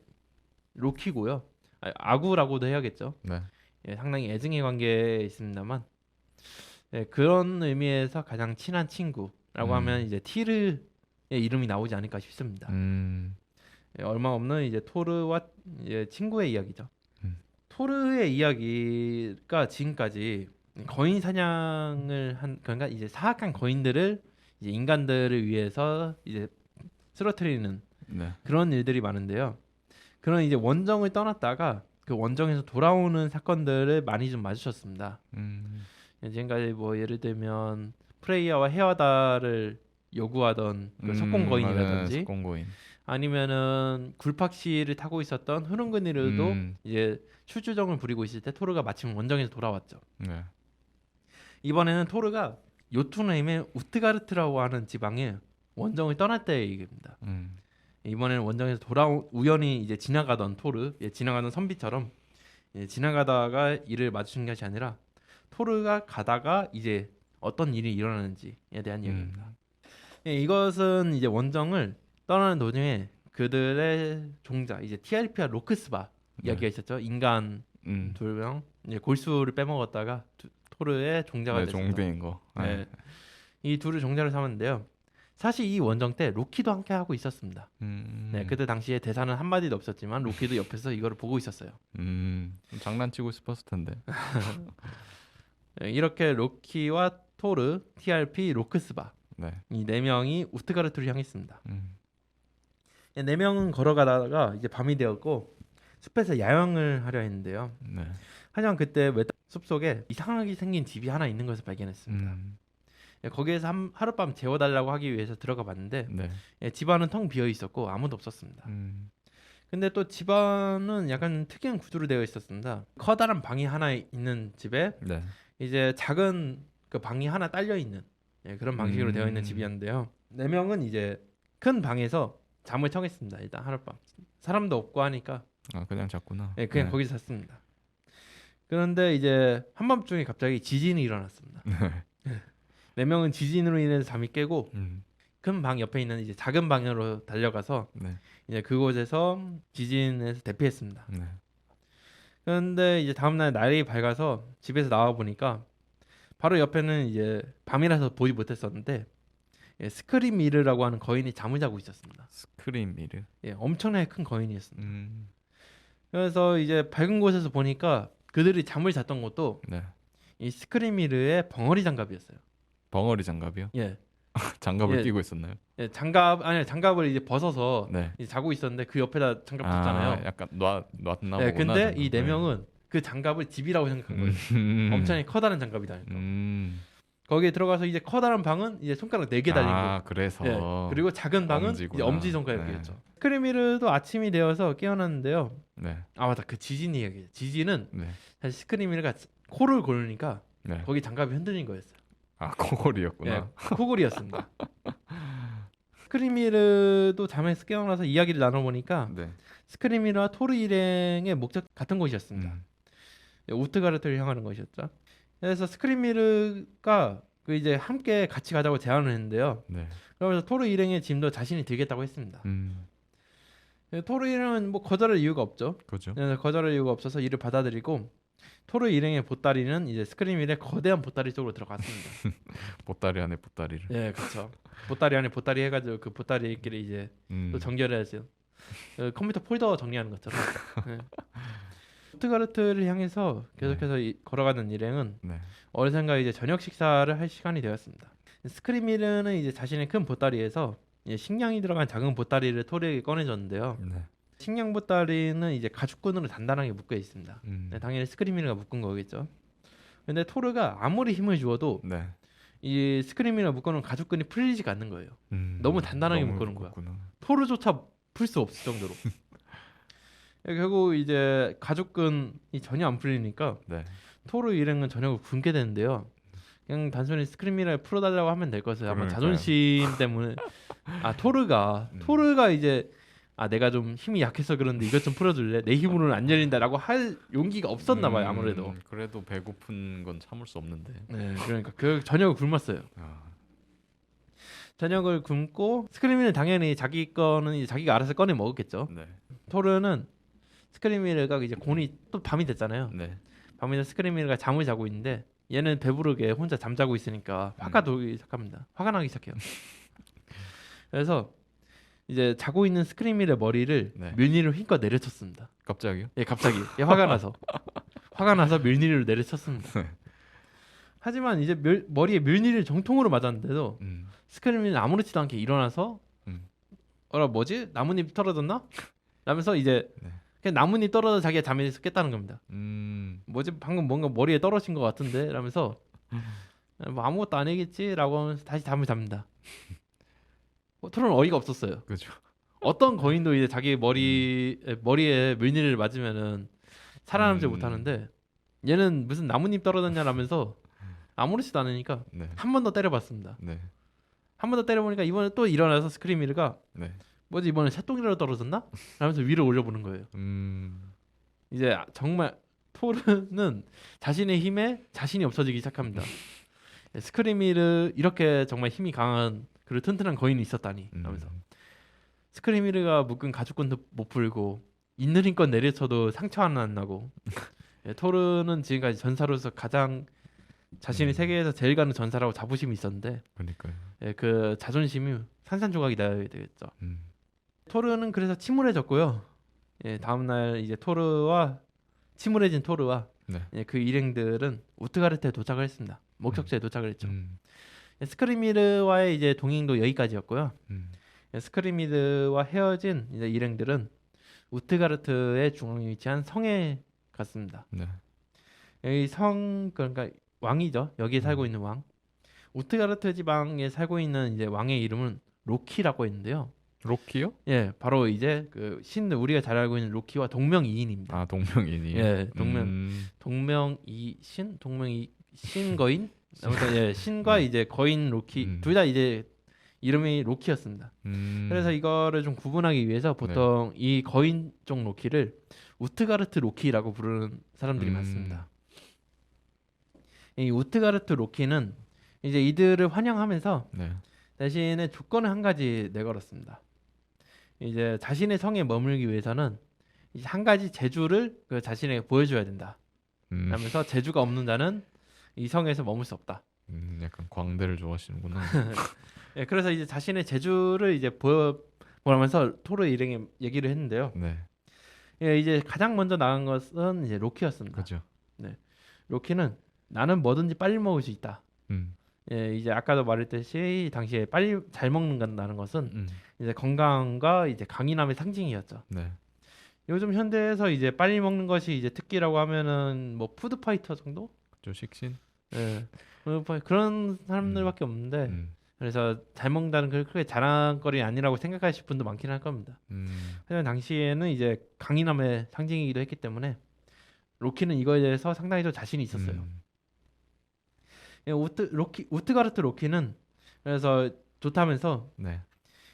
로키고요. 아구라고도 해야겠죠. 네. 예, 상당히 애증의 관계에 있습니다만 그런 의미에서 가장 친한 친구라고 하면 이제 티르의 이름이 나오지 않을까 싶습니다. 얼마 없는 이제 토르와 이제 친구의 이야기죠. 토르의 이야기가 지금까지 거인 사냥을 한, 그러니까 이제 사악한 거인들을 이제 인간들을 위해서 이제 쓰러뜨리는 네. 그런 일들이 많은데요. 그런 이제 원정을 떠났다가 그 원정에서 돌아오는 사건들을 많이 좀 마주쳤습니다. 지금까지 뭐 예를 들면 프레이야와 헤어다를 요구하던 그 석공거인이라든지 석공거인. 아니면은 굴팍시를 타고 있었던 흐릉그니르도 이제 출주정을 부리고 있을 때 토르가 마침 원정에서 돌아왔죠. 네. 이번에는 토르가 요툰헤임의 우트가르트라고 하는 지방에 원정을 떠날 때의 얘기입니다. 음. 이번에는 원정에서 우연히 이제 지나가던 토르, 지나가던 선비처럼 지나가다가 이를 마주친 것이 아니라 토르가 가다가 이제 어떤 일이 일어나는지에 대한 얘기입니다. 이것은 이제 원정을 떠나는 도중에 그들의 종자 이제 TRP와 로크스바 이야기가 있었죠. 인간 두 명 골수를 빼먹었다가 토르의 종자가 네, 됐습니다. 종대인 거. 네. 이 둘을 종자로 삼았는데요. 사실 이 원정 때 로키도 함께 하고 있었습니다. 네, 그때 당시에 대사는 한 마디도 없었지만 로키도 옆에서 이거를 보고 있었어요. 장난치고 싶었을 텐데. 네, 이렇게 로키와 토르, TRP, 로크스바 네. 이 네 명이 우트가르트를 향했습니다. 음. 네 명은 걸어가다가 이제 밤이 되었고 숲에서 야영을 하려 했는데요. 네. 하지만 그때 숲속에 이상하게 생긴 집이 하나 있는 것을 발견했습니다. 거기에서 하룻밤 재워달라고 하기 위해서 들어가 봤는데 네. 집안은 텅 비어 있었고 아무도 없었습니다. 근데 또 집안은 약간 특이한 구조로 되어 있었습니다. 커다란 방이 하나 있는 집에 네. 이제 작은 그 방이 하나 딸려 있는 그런 방식으로 되어 있는 집이었는데요. 네 명은 이제 큰 방에서 잠을 청했습니다. 일단 하룻밤 사람도 없고 하니까 그냥 잤구나. 그냥 네. 거기서 잤습니다. 그런데 이제 한밤중에 갑자기 지진이 일어났습니다. 네 명은 지진으로 인해서 잠이 깨고 큰 방 옆에 있는 이제 작은 방으로 달려가서 네. 이제 그곳에서 지진에서 대피했습니다. 네. 그런데 이제 다음날 날이 밝아서 집에서 나와 보니까 바로 옆에는 이제 밤이라서 보지 못했었는데 스크림미르라고 하는 거인이 잠을 자고 있었습니다. 스크림미르. 엄청나게 큰 거인이었습니다. 그래서 이제 밝은 곳에서 보니까 그들이 잠을 잤던 것도 네. 이 스크림미르의 벙어리 장갑이었어요. 벙어리 장갑이요? 예. 장갑을 예. 끼고 있었나요? 장갑을 이제 벗어서 네. 이제 자고 있었는데 그 옆에다 장갑 뒀잖아요. 약간 놨나 보구나. 근데 이 네 장갑을. 명은 그 장갑을 집이라고 생각한 거예요. 엄청나게 커다란 장갑이다니까. 거기에 들어가서 이제 커다란 방은 이제 손가락 4개 달린 거. 그래서. 그리고 작은 방은 이제 엄지구나. 엄지 손가락이었죠. 스크리미르도 아침이 되어서 깨어났는데요. 네. 맞다. 그 지진 이야기. 지진은 네. 사실 스크리미르가 코를 고르니까 네. 거기 장갑이 흔들린 거였어요. 코골이였구나. 코골이었습니다. 스크리미르도 잠에서 깨어나서 이야기를 나눠보니까 네. 스크리미르와 토르 일행의 목적 같은 곳이었습니다. 우트가르트를 향하는 것이었죠. 그래서 스크리미르가 그 이제 함께 같이 가자고 제안을 했는데요. 네. 그러면서 토르 일행의 짐도 자신이 들겠다고 했습니다. 토르 일행은 뭐 거절할 이유가 없죠. 그렇죠. 그래서 거절할 이유가 없어서 이를 받아들이고 토르 일행의 보따리는 이제 스크리미르의 거대한 보따리 속으로 들어갔습니다. 보따리 안에 보따리를. 예, 그렇죠. 보따리 안에 보따리 해가지고 그 보따리끼리 이제 또 정결해야죠. 컴퓨터 폴더 정리하는 것처럼. 네. 우트가르트를 향해서 계속해서 걸어가는 일행은 네. 어느샌가 이제 저녁 식사를 할 시간이 되었습니다. 스크리미르는 이제 자신의 큰 보따리에서 이제 식량이 들어간 작은 보따리를 토르에게 꺼내줬는데요. 네. 식량 보따리는 이제 가죽끈으로 단단하게 묶여 있습니다. 네, 당연히 스크리미르가 묶은 거겠죠. 근데 토르가 아무리 힘을 주어도 네. 이 스크리미르가 묶어놓은 가죽끈이 풀리지가 않는 거예요. 너무 단단하게 묶어놓은 거야. 토르조차 풀 수 없을 정도로. 결국 이제 가죽끈이 전혀 안 풀리니까 네. 토르 일행은 저녁을 굶게 되는데요. 그냥 단순히 스크리미를 풀어달라고 하면 될 것을 아마 그러니까요. 자존심 때문에 토르가 이제 내가 좀 힘이 약해서 그런데 이것 좀 풀어줄래? 내 힘으로는 안 열린다라고 할 용기가 없었나 봐요. 아무래도. 그래도 배고픈 건 참을 수 없는데. 네, 그러니까 그 저녁을 굶었어요. 저녁을 굶고 스크리미는 당연히 자기 거는 이제 자기가 알아서 꺼내 먹었겠죠. 네. 토르는 스크리미르가 이제 곤이 또 밤이 됐잖아요. 네. 밤에 스크리미르가 잠을 자고 있는데 얘는 배부르게 혼자 잠자고 있으니까 화가 돌기 시작합니다. 화가 나기 시작해요. 그래서 이제 자고 있는 스크리미르의 머리를 네. 밀니를 힘껏 내려쳤습니다. 갑자기요? 예, 갑자기 화가 나서 밀니를 내려쳤습니다. 하지만 이제 머리에 밀니를 정통으로 맞았는데도 스크리미는 아무렇지도 않게 일어나서 뭐지? 나뭇잎 떨어졌나? 라면서 이제 네. 그냥 나뭇잎 떨어져 자기가 잠에서 깼다는 겁니다. 뭐지? 방금 뭔가 머리에 떨어진 것 같은데? 라면서 뭐 아무것도 아니겠지라고 하면서 다시 잠을 잡니다. 토르는 어이가 없었어요. 그렇죠. 어떤 거인도 이제 자기 머리에 밀니를 맞으면은 살아남지 못하는데 얘는 무슨 나뭇잎 떨어졌냐라면서 아무렇지도 않으니까 네. 한 번 더 때려봤습니다. 네. 한 번 더 때려보니까 이번에 또 일어나서 스크리미르가 네. 뭐지 이번에 새똥이라도 떨어졌나? 하면서 위로 올려보는 거예요. 이제 정말 토르는 자신의 힘에 자신이 없어지기 시작합니다. 스크리미르 이렇게 정말 힘이 강한 그리고 튼튼한 거인이 있었다니 하면서 스크리미르가 묶은 가죽끈도 못 풀고 있는 힘껏 내려쳐도 상처 하나 안 나고 토르는 지금까지 전사로서 가장 자신이 세계에서 제일 가는 전사라고 자부심이 있었는데 그러니까요. 그 자존심이 산산조각이 나야 되겠죠. 음. 토르는 그래서 침울해졌고요. 다음날 이제 침울해진 토르와 네. 그 일행들은 우트가르트에 도착을 했습니다. 목적지에 도착을 했죠. 음. 스크리미르와의 이제 동행도 여기까지였고요. 음. 스크리미르와 헤어진 이제 일행들은 우트가르트의 중앙에 위치한 성에 갔습니다. 네. 여기 성 그러니까 왕이죠. 여기에 살고 있는 왕. 우트가르트 지방에 살고 있는 이제 왕의 이름은 로키라고 했는데요. 로키요? 예, 바로 이제 그 우리가 잘 알고 있는 로키와 동명이인입니다. 아 동명이니. 예, 신거인. 아무튼 예, 신과 이제 거인 로키 둘 다 이제 이름이 로키였습니다. 그래서 이거를 좀 구분하기 위해서 보통 이 거인 쪽 로키를 우트가르트 로키라고 부르는 사람들이 많습니다. 이 우트가르트 로키는 이제 이들을 환영하면서 네. 대신에 조건을 한 가지 내걸었습니다. 이제 자신의 성에 머물기 위해서는 이제 한 가지 재주를 그 자신에게 보여줘야 된다. 하면서 재주가 없는 자는 이 성에서 머물 수 없다. 약간 광대를 좋아하시는구나. 예, 그래서 이제 자신의 재주를 이제 보여보면서 토르 일행에 얘기를 했는데요. 네. 예, 이제 가장 먼저 나간 것은 이제 로키였습니다. 그죠. 로키는 나는 뭐든지 빨리 먹을 수 있다. 음. 예, 이제 아까도 말했듯이 당시에 빨리 잘 먹는다는 것은 음. 이제 건강과 이제 강인함의 상징이었죠. 네. 요즘 현대에서 이제 빨리 먹는 것이 이제 특기라고 하면은 뭐 푸드파이터 정도? 좀 식신. 예, 그런 사람들밖에 없는데 그래서 잘 먹는다는 걸 크게 자랑거리 아니라고 생각하실 분도 많긴 할 겁니다. 하지만 당시에는 이제 강인함의 상징이기도 했기 때문에 로키는 이거에 대해서 상당히 좀 자신이 있었어요. 예, 우트가르트 로키는 그래서 좋다면서 네.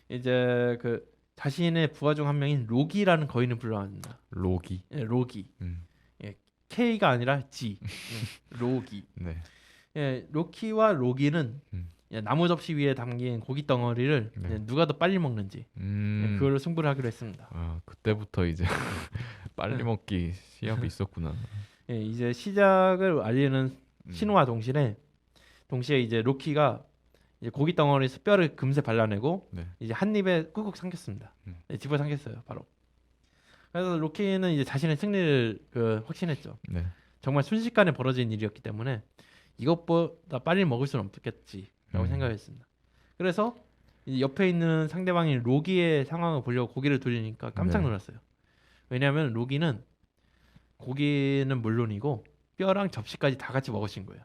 이제 그 자신의 부하 중 한 명인 로기라는 거인을 불러합니다. 로기. 예, 로기. 음. K가 아니라 G. 로기. 네. 예, 로키와 로기는 예, 나무 접시 위에 담긴 고기 덩어리를 네. 예, 누가 더 빨리 먹는지 예, 그걸로 승부를 하기로 했습니다. 아 그때부터 이제 빨리 먹기 시합이 있었구나. 예, 이제 시작을 알리는 신호와 동시에 이제 로키가 이제 고기 덩어리에서 뼈를 금세 발라내고 네. 이제 한 입에 꾹꾹 삼켰습니다. 예, 집어 삼켰어요, 바로. 그래서 로키는 이제 자신의 승리를 확신했죠. 네. 정말 순식간에 벌어진 일이었기 때문에 이것보다 빨리 먹을 수는 없겠지라고 생각했습니다. 그래서 이제 옆에 있는 상대방인 로기의 상황을 보려고 고개를 돌리니까 깜짝 네. 놀랐어요. 왜냐하면 로기는 고기는 물론이고 뼈랑 접시까지 다 같이 먹으신 거예요.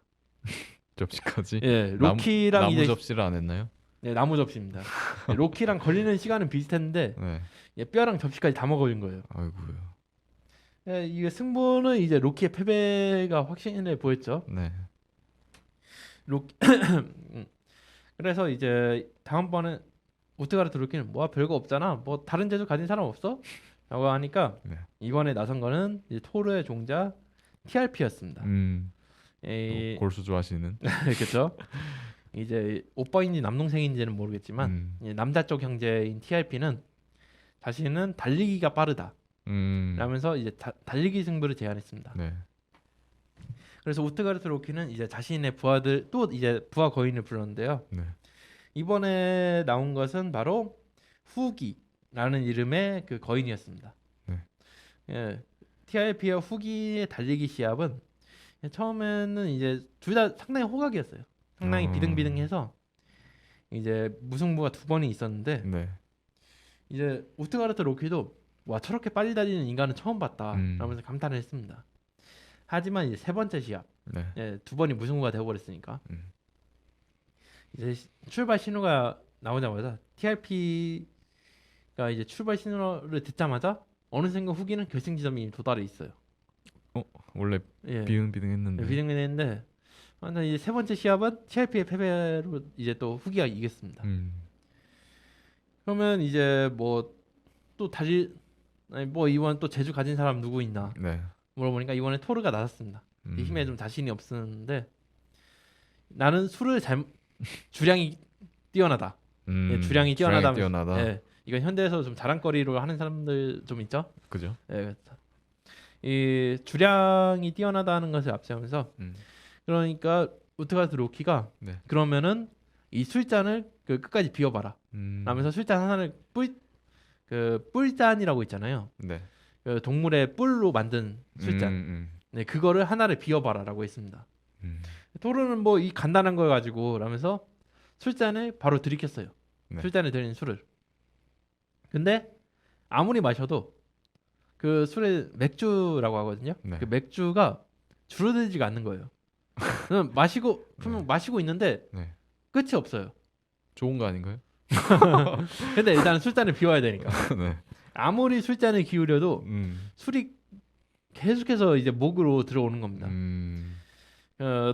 접시까지. 예, 로키랑 나무 이제 접시를 안 했나요? 네, 나무 접시입니다. 예, 로키랑 걸리는 시간은 비슷했는데 네. 예, 뼈랑 접시까지 다 먹어진 거예요. 아이고요. 예, 이게 승부는 이제 로키의 패배가 확신해 보였죠. 네. 그래서 이제 다음번에 우트가르트 로키는 뭐야 별거 없잖아. 뭐 다른 재주 가진 사람 없어? 라고 하니까 네. 이번에 나선 거는 이제 토르의 종자 TRP였습니다. 또 골수 좋아하시는. 그렇죠. 이제 오빠인지 남동생인지는 모르겠지만 이제 남자 쪽 형제인 TRP는 자신은 달리기가 빠르다. 라면서 이제 달리기 승부를 제안했습니다. 네. 그래서 우트가르트 로키는 이제 자신의 부하들 또 이제 부하 거인을 불렀는데요. 네. 이번에 나온 것은 바로 후기라는 이름의 그 거인이었습니다. 네. 예, TRP와 후기의 달리기 시합은 처음에는 이제 둘 다 상당히 호각이었어요. 상당히 비등비등해서 이제 무승부가 두 번이 있었는데 네. 이제 우트가르트 로키도 와 저렇게 빨리 달리는 인간은 처음 봤다 라면서 감탄을 했습니다. 하지만 이제 세 번째 시합 네. 예, 두 번이 무승부가 되어버렸으니까 이제 출발 신호가 나오자마자 TRP가 이제 출발 신호를 듣자마자 어느샌가 후기는 결승 지점이 도달해 있어요. 원래 예. 비등비등했는데. 비등비등했는데 하여튼 이제 세 번째 시합은 TRP의 패배로 이제 또 후기가 이겼습니다. 그러면 이제 뭐 또 다시 아니 뭐 이번 또 재주 가진 사람 누구 있나 네. 물어보니까 이번에 토르가 나섰습니다. 힘에 좀 자신이 없었는데 나는 술을 잘 주량이 뛰어나다. 예, 주량이 뛰어나다. 뛰어나다. 예, 이건 현대에서 좀 자랑거리로 하는 사람들 좀 있죠. 그죠? 예, 이 주량이 뛰어나다는 것을 앞세우면서 그러니까 우트가르트 로키가 네. 그러면은 이 술잔을 그 끝까지 비워봐라. 라면서 술잔 하나를 뿔잔이라고 있잖아요. 네. 그 동물의 뿔로 만든 술잔. 네, 그거를 하나를 비워봐라라고 했습니다. 토르는 뭐 이 간단한 걸 가지고 라면서 술잔을 바로 들이켰어요. 네. 술잔에 들인 술을. 근데 아무리 마셔도 그 술에 맥주라고 하거든요. 네. 그 맥주가 줄어들지가 않는 거예요. 그냥 마시고 분명 마시고 있는데 네. 끝이 없어요. 좋은 거 아닌가요? 근데 일단 술잔을 비워야 되니까. 네. 아무리 술잔을 기울여도 술이 계속해서 이제 목으로 들어오는 겁니다.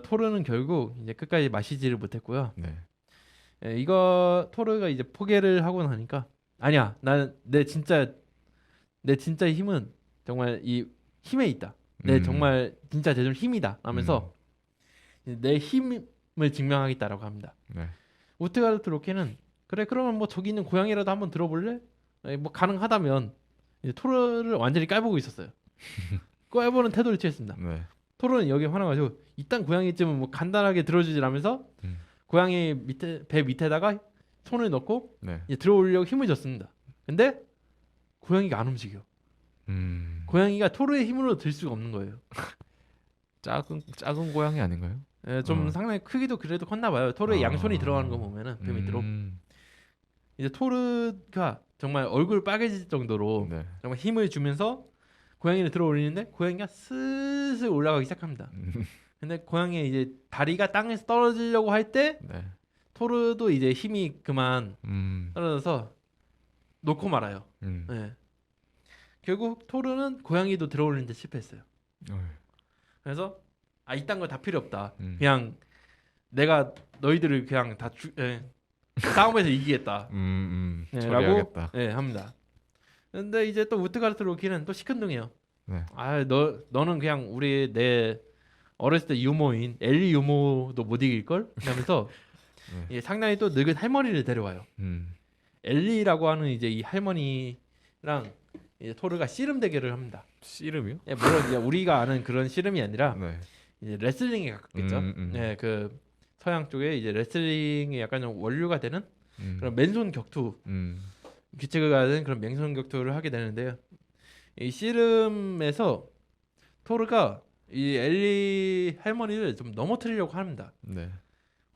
토르는 결국 이제 끝까지 마시지를 못했고요. 네. 예, 이거 토르가 이제 포기를 하고 나니까 아니야, 나는 내 진짜 힘은 정말 이 힘에 있다. 내 정말 진짜 제대로 힘이다. 하면서 내 힘을 증명하겠다라고 합니다. 네. 우트가르트 로케는 그래 그러면 뭐 저기 있는 고양이라도 한번 들어볼래? 뭐 가능하다면 이제 토르를 완전히 깔보고 있었어요. 깔보는 태도를 취했습니다. 네. 토르는 여기 화나가지고 이딴 고양이쯤은 뭐 간단하게 들어주지라면서 고양이 밑에 배 밑에다가 손을 넣고 네. 이제 들어올려고 힘을 줬습니다. 근데 고양이가 안 움직여. 고양이가 토르의 힘으로 들 수가 없는 거예요. 작은 고양이 아닌가요? 예, 좀 상당히 크기도 그래도 컸나 봐요. 토르의 양손이 들어가는 거 보면은 배 밑으로. 이제 토르가 정말 얼굴 빨개질 정도로 네. 정말 힘을 주면서 고양이를 들어올리는데 고양이가 슬슬 올라가기 시작합니다. 근데 고양이의 이제 다리가 땅에서 떨어지려고 할 때 네. 토르도 이제 힘이 그만 떨어져서 놓고 말아요. 음. 예. 결국 토르는 고양이도 들어올리는데 실패했어요. 그래서 이딴 거 다 필요 없다. 그냥 내가 너희들을 그냥 다 싸움에서 이기겠다. 네, 라고 처리하겠다. 네, 합니다. 근데 이제 또 우트가르트 로키는 또 시큰둥해요. 네. 너는 그냥 내 어렸을 때 유모인 엘리 유모도 못 이길 걸? 하면서 네. 예, 상당히 또 늙은 할머니를 데려와요. 엘리라고 하는 이제 이 할머니랑 이제 토르가 씨름 대결을 합니다. 씨름이요? 예, 물론 이제 우리가 아는 그런 씨름이 아니라 네. 이제 레슬링에 가깝겠죠. 네, 그 서양 쪽에 이제 레슬링이 약간 좀 원류가 되는 그런 맨손 격투 규칙을 가진 그런 맨손 격투를 하게 되는데요. 이 씨름에서 토르가 이 엘리 할머니를 좀 넘어뜨리려고 합니다. 네.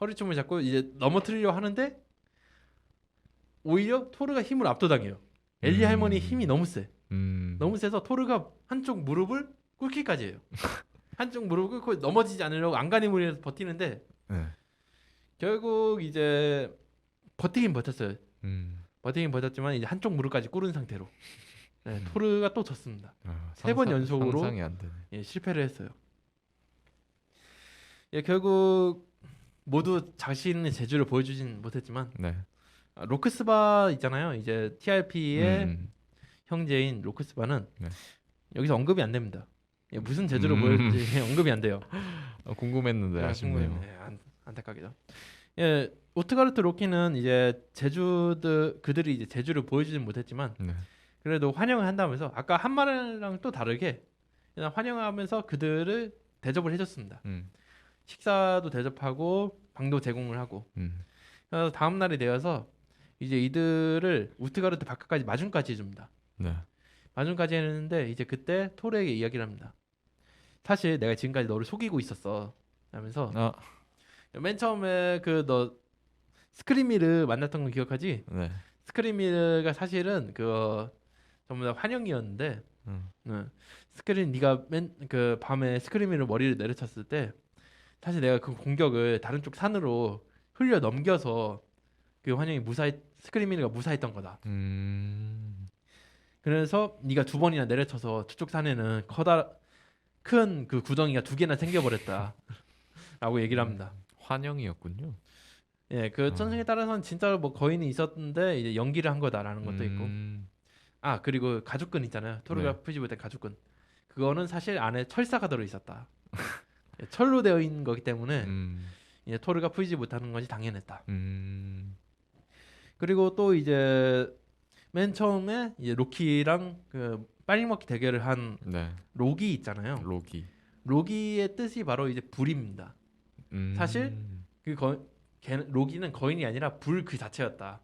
허리춤을 잡고 이제 넘어뜨리려고 하는데 오히려 토르가 힘을 압도당해요. 엘리 할머니 힘이 너무 세. 너무 세서 토르가 한쪽 무릎을 꿇기까지 해요. 한쪽 무릎을 꿇고 넘어지지 않으려고 안간힘을 버티는데 네. 결국 이제 버티긴 버텼어요. 버티긴 버텼지만 이제 한쪽 무릎까지 꿇은 상태로 네, 토르가 또 졌습니다. 세 번 연속으로 상상이 안 되네. 예, 실패를 했어요. 예, 결국 모두 자신의 재주를 보여주진 못했지만 네. 로크스바 있잖아요. 이제 TRP의 형제인 로크스바는 네. 여기서 언급이 안 됩니다. 예, 무슨 재주를 보여줄지 언급이 안 돼요. 궁금했는데 아쉽네요. 네, 안타깝게도. 예, 우트가르트 로키는 이제 그들이 이제 재주를 보여주진 못했지만 네. 그래도 환영을 한다면서 아까 한 말이랑 또 다르게 그냥 환영하면서 그들을 대접을 해줬습니다. 식사도 대접하고 방도 제공을 하고 그래서 다음 날이 되어서 이제 이들을 우트가르트 바깥까지 마중까지 해줍니다. 네. 마중까지 했는데 이제 그때 토르에게 이야기를 합니다. 사실 내가 지금까지 너를 속이고 있었어. 하면서 맨 처음에 그 너 스크리미르 만났던 거 기억하지? 네. 스크리미르가 사실은 그 전부 다 환영이었는데 네가 맨 그 밤에 스크리미르 머리를 내려쳤을 때 사실 내가 그 공격을 다른 쪽 산으로 흘려 넘겨서 그 환영이 스크리미르가 무사했던 거다. 그래서 네가 2번이나 내려쳐서 저쪽 산에는 큰 그 구덩이가 2개나 생겨버렸다. 라고 얘기를 합니다. 환영이었군요. 예, 그 전승에 따라서는 진짜로 뭐 거인이 있었는데 이제 연기를 한 거다라는 것도 있고. 아, 그리고 가죽끈 있잖아요. 토르가 네. 풀지 못한 가죽끈. 그거는 사실 안에 철사가 들어 있었다. 예, 철로 되어 있는 거기 때문에 이제 토르가 풀지 못하는 것이 당연했다. 그리고 또 이제 맨 처음에 이제 로키랑 그 빨리 먹기 대결을 한 네. 로기 있잖아요. 로기. 로기의 뜻이 바로 이제 불입니다. 사실 로기는 거인이 아니라 불 그 자체였다.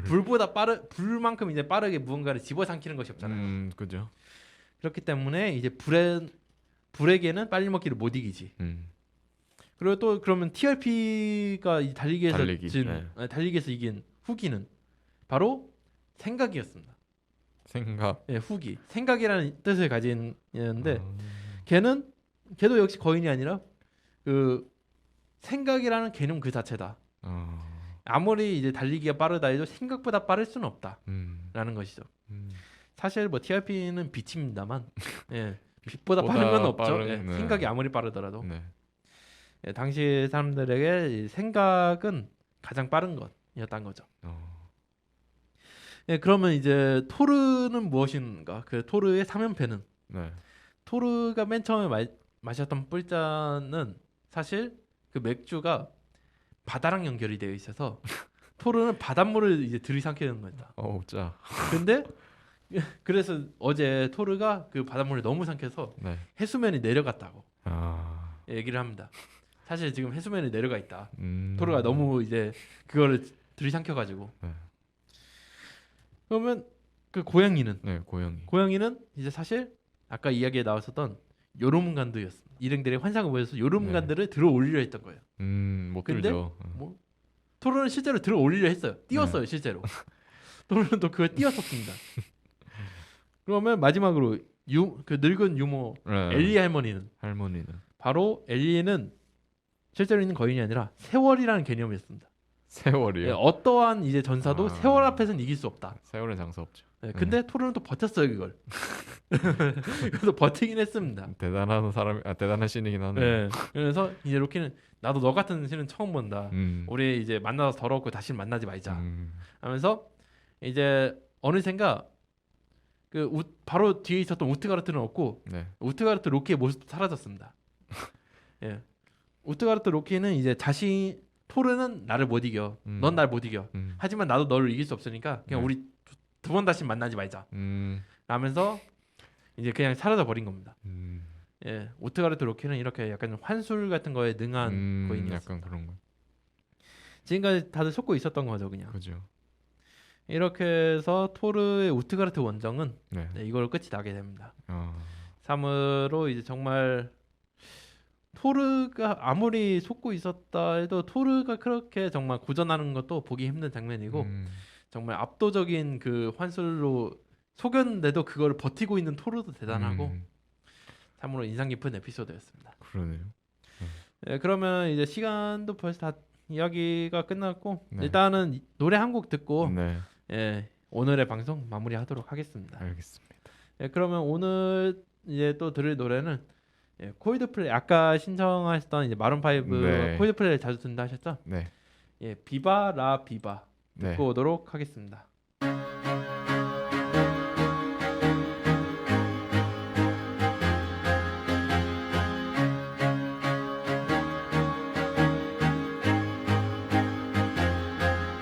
불보다 불만큼 이제 빠르게 무언가를 집어삼키는 것이 없잖아요. 그죠. 그렇기 때문에 이제 불에게는 빨리 먹기를 못 이기지. 그리고 또 그러면 TRP가 이 달리기에서 달리기에서 이긴 후기는 바로 생각이었습니다. 생각. 예, 후기. 생각이라는 뜻을 가진 애인데 걔도 역시 거인이 아니라 그 생각이라는 개념 그 자체다. 아무리 이제 달리기가 빠르다 해도 생각보다 빠를 수는 없다라는 것이죠. 사실 뭐 TRP는 빛입니다만 예, 빛보다 빠른 건 없죠. 예, 네. 생각이 아무리 빠르더라도 네. 예, 당시 사람들에게 이 생각은 가장 빠른 것이었다는 거죠. 예, 그러면 이제 토르는 무엇인가? 그 토르의 3연패는 네. 토르가 맨 처음에 마셨던 뿔잔은 사실 그 맥주가 바다랑 연결이 되어 있어서 토르는 바닷물을 이제 들이삼게 되는 거였다. 짜. 근데 그래서 어제 토르가 그 바닷물을 너무 삼켜서 네. 해수면이 내려갔다고 얘기를 합니다. 사실 지금 해수면이 내려가 있다. 토르가 너무 이제 그거를 들이삼켜가지고. 네. 그러면 그 고양이는 네, 고양이는 이제 사실 아까 이야기에 나왔었던 요르문간드였습니다. 일행들의 환상을 보여서 요르문간드를 들어 올리려 했던 거예요. 못 근데 들죠. 뭐 토르는 실제로 들어 올리려 했어요. 뛰었어요, 실제로. 토르는 또 그걸 뛰었었습니다. 그러면 마지막으로 그 늙은 유모 엘리 할머니는 바로 엘리는 실제로 있는 거인이 아니라 세월이라는 개념이었습니다. 세월이요? 네, 어떠한 이제 전사도 세월 앞에서는 이길 수 없다. 세월은 장사 없죠. 네, 근데 토르는 또 버텼어요 그걸. 그래서 버티긴 했습니다. 대단한 신이긴 하네. 네, 그래서 이제 로키는 나도 너 같은 신은 처음 본다. 우리 이제 만나서 더럽고 다시 만나지 말자. 하면서 이제 어느샌가 바로 뒤에 있었던 우트가르트는 없고 네. 우트가르트 로키의 모습도 사라졌습니다. 예, 우트가르트 로키는 이제 토르는 나를 못 이겨. 넌 날 못 이겨. 하지만 나도 너를 이길 수 없으니까 그냥 네. 우리 두 번 다시 만나지 말자. 라면서 이제 그냥 사라져 버린 겁니다. 예, 우트가르트 로키는 이렇게 약간 환술 같은 거에 능한 거인이었습니다. 약간 그런 거. 지금까지 다들 속고 있었던 거죠, 그냥. 그죠. 이렇게 해서 토르의 우트가르트 원정은 네. 이걸로 끝이 나게 됩니다. 3으로 이제 정말 토르가 아무리 속고 있었다 해도 토르가 그렇게 정말 고전하는 것도 보기 힘든 장면이고 정말 압도적인 그 환술로 속였는데도 그걸 버티고 있는 토르도 대단하고 참으로 인상 깊은 에피소드였습니다. 그러네요. 네, 그러면 이제 시간도 벌써 다 이야기가 끝났고 네. 일단은 노래 한 곡 듣고 네. 예, 오늘의 방송 마무리하도록 하겠습니다. 알겠습니다. 예, 그러면 오늘 이제 또 들을 노래는 콜드플레이 아까 신청하셨던 이제 마룬 5 네. 콜드플레이를 자주 듣는다 하셨죠? 네. 예, 비바 라 비바 네. 듣고 오도록 하겠습니다.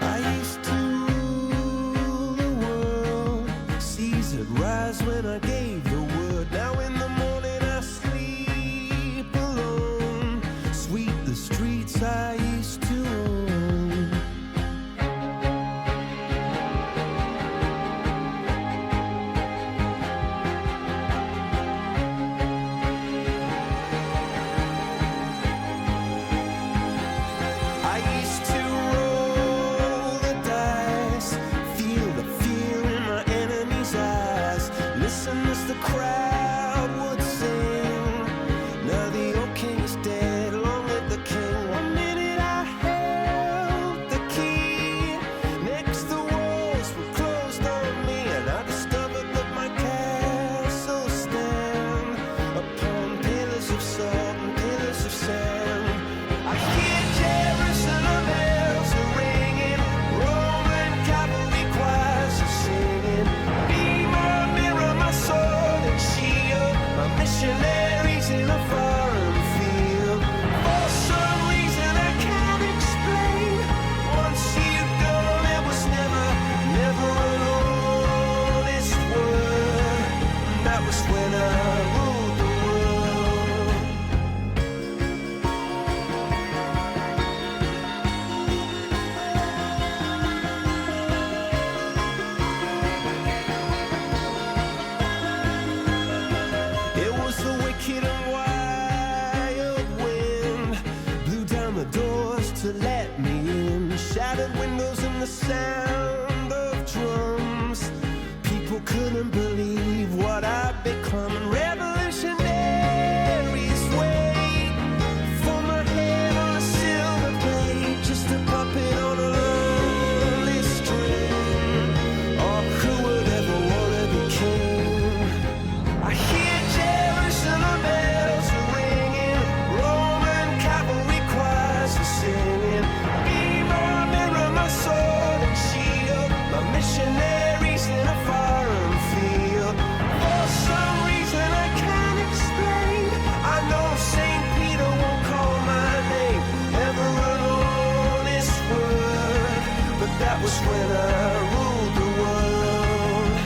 I used to rule the world. Seas would rise when I gave the word. Now in the morning I sleep alone. Sweep the streets I used to own. shattered windows and the sound of drums. People couldn't believe what I'd become. And revolutionaries wait for my head on a silver plate, just a puppet on a lonely string. Oh, who would ever want to be king? I hear Jerusalem bells are ringing, Roman cavalry choirs are singing. Be my mirror, my sword and shield, my missionaries in a foreign field. For some reason I can't explain, I know St. Peter won't call my name ever an honest word, but that was when I ruled the world.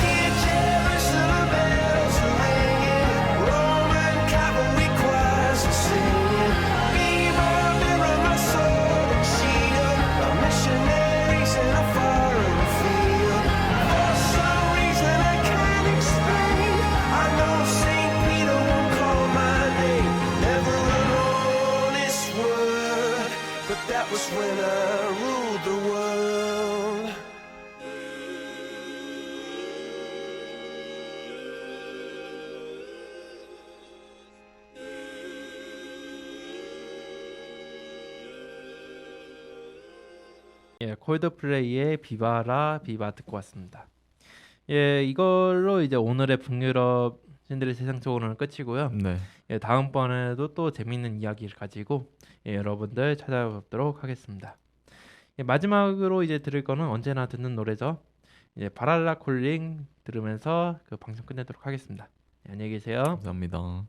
Hear Jerusalem bells are ringing, Roman cavalry choirs are singing. Be my mirror, my sword and shield, my missionaries in a foreign field. For some reason I can't explain, I know St. Peter won't call my name, never an honest word, but that was when I ruled the world. 예, 콜드플레이의 비바라 비바 듣고 왔습니다. 예, 이걸로 이제 오늘의 북유럽 신들의 세상 속으로는 끝이고요. 네. 예, 다음번에도 또 재밌는 이야기를 가지고 여러분들 찾아뵙도록 하겠습니다. 예, 마지막으로 이제 들을 거는 언제나 듣는 노래죠. 이제 바랄라 콜링 들으면서 그 방송 끝내도록 하겠습니다. 예, 안녕히 계세요. 감사합니다.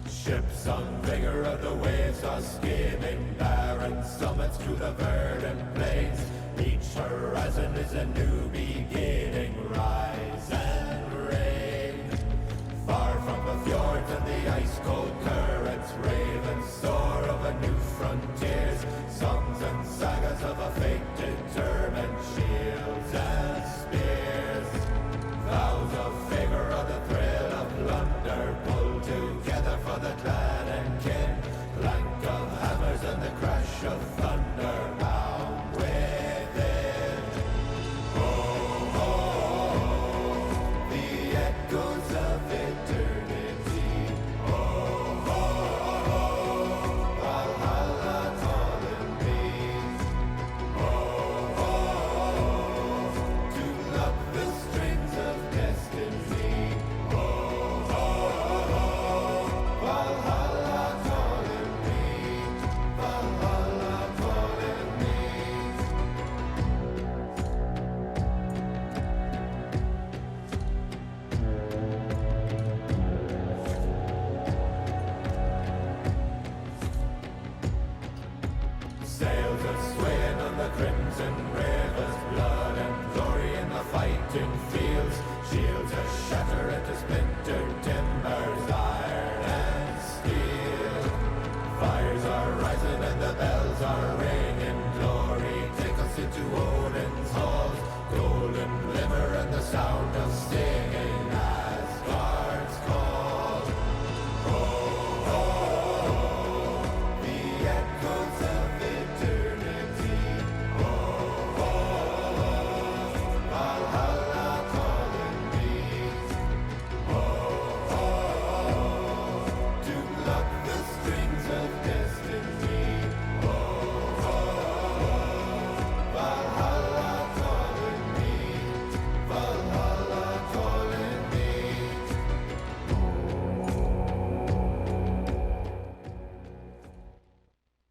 Ships on vigor of the waves are skimming barren summits to the verdant plains. Each horizon is a new beginning. Rise and reign. Far from the fjords and the ice-cold currents, ravens soar over new frontiers. Songs and sagas of a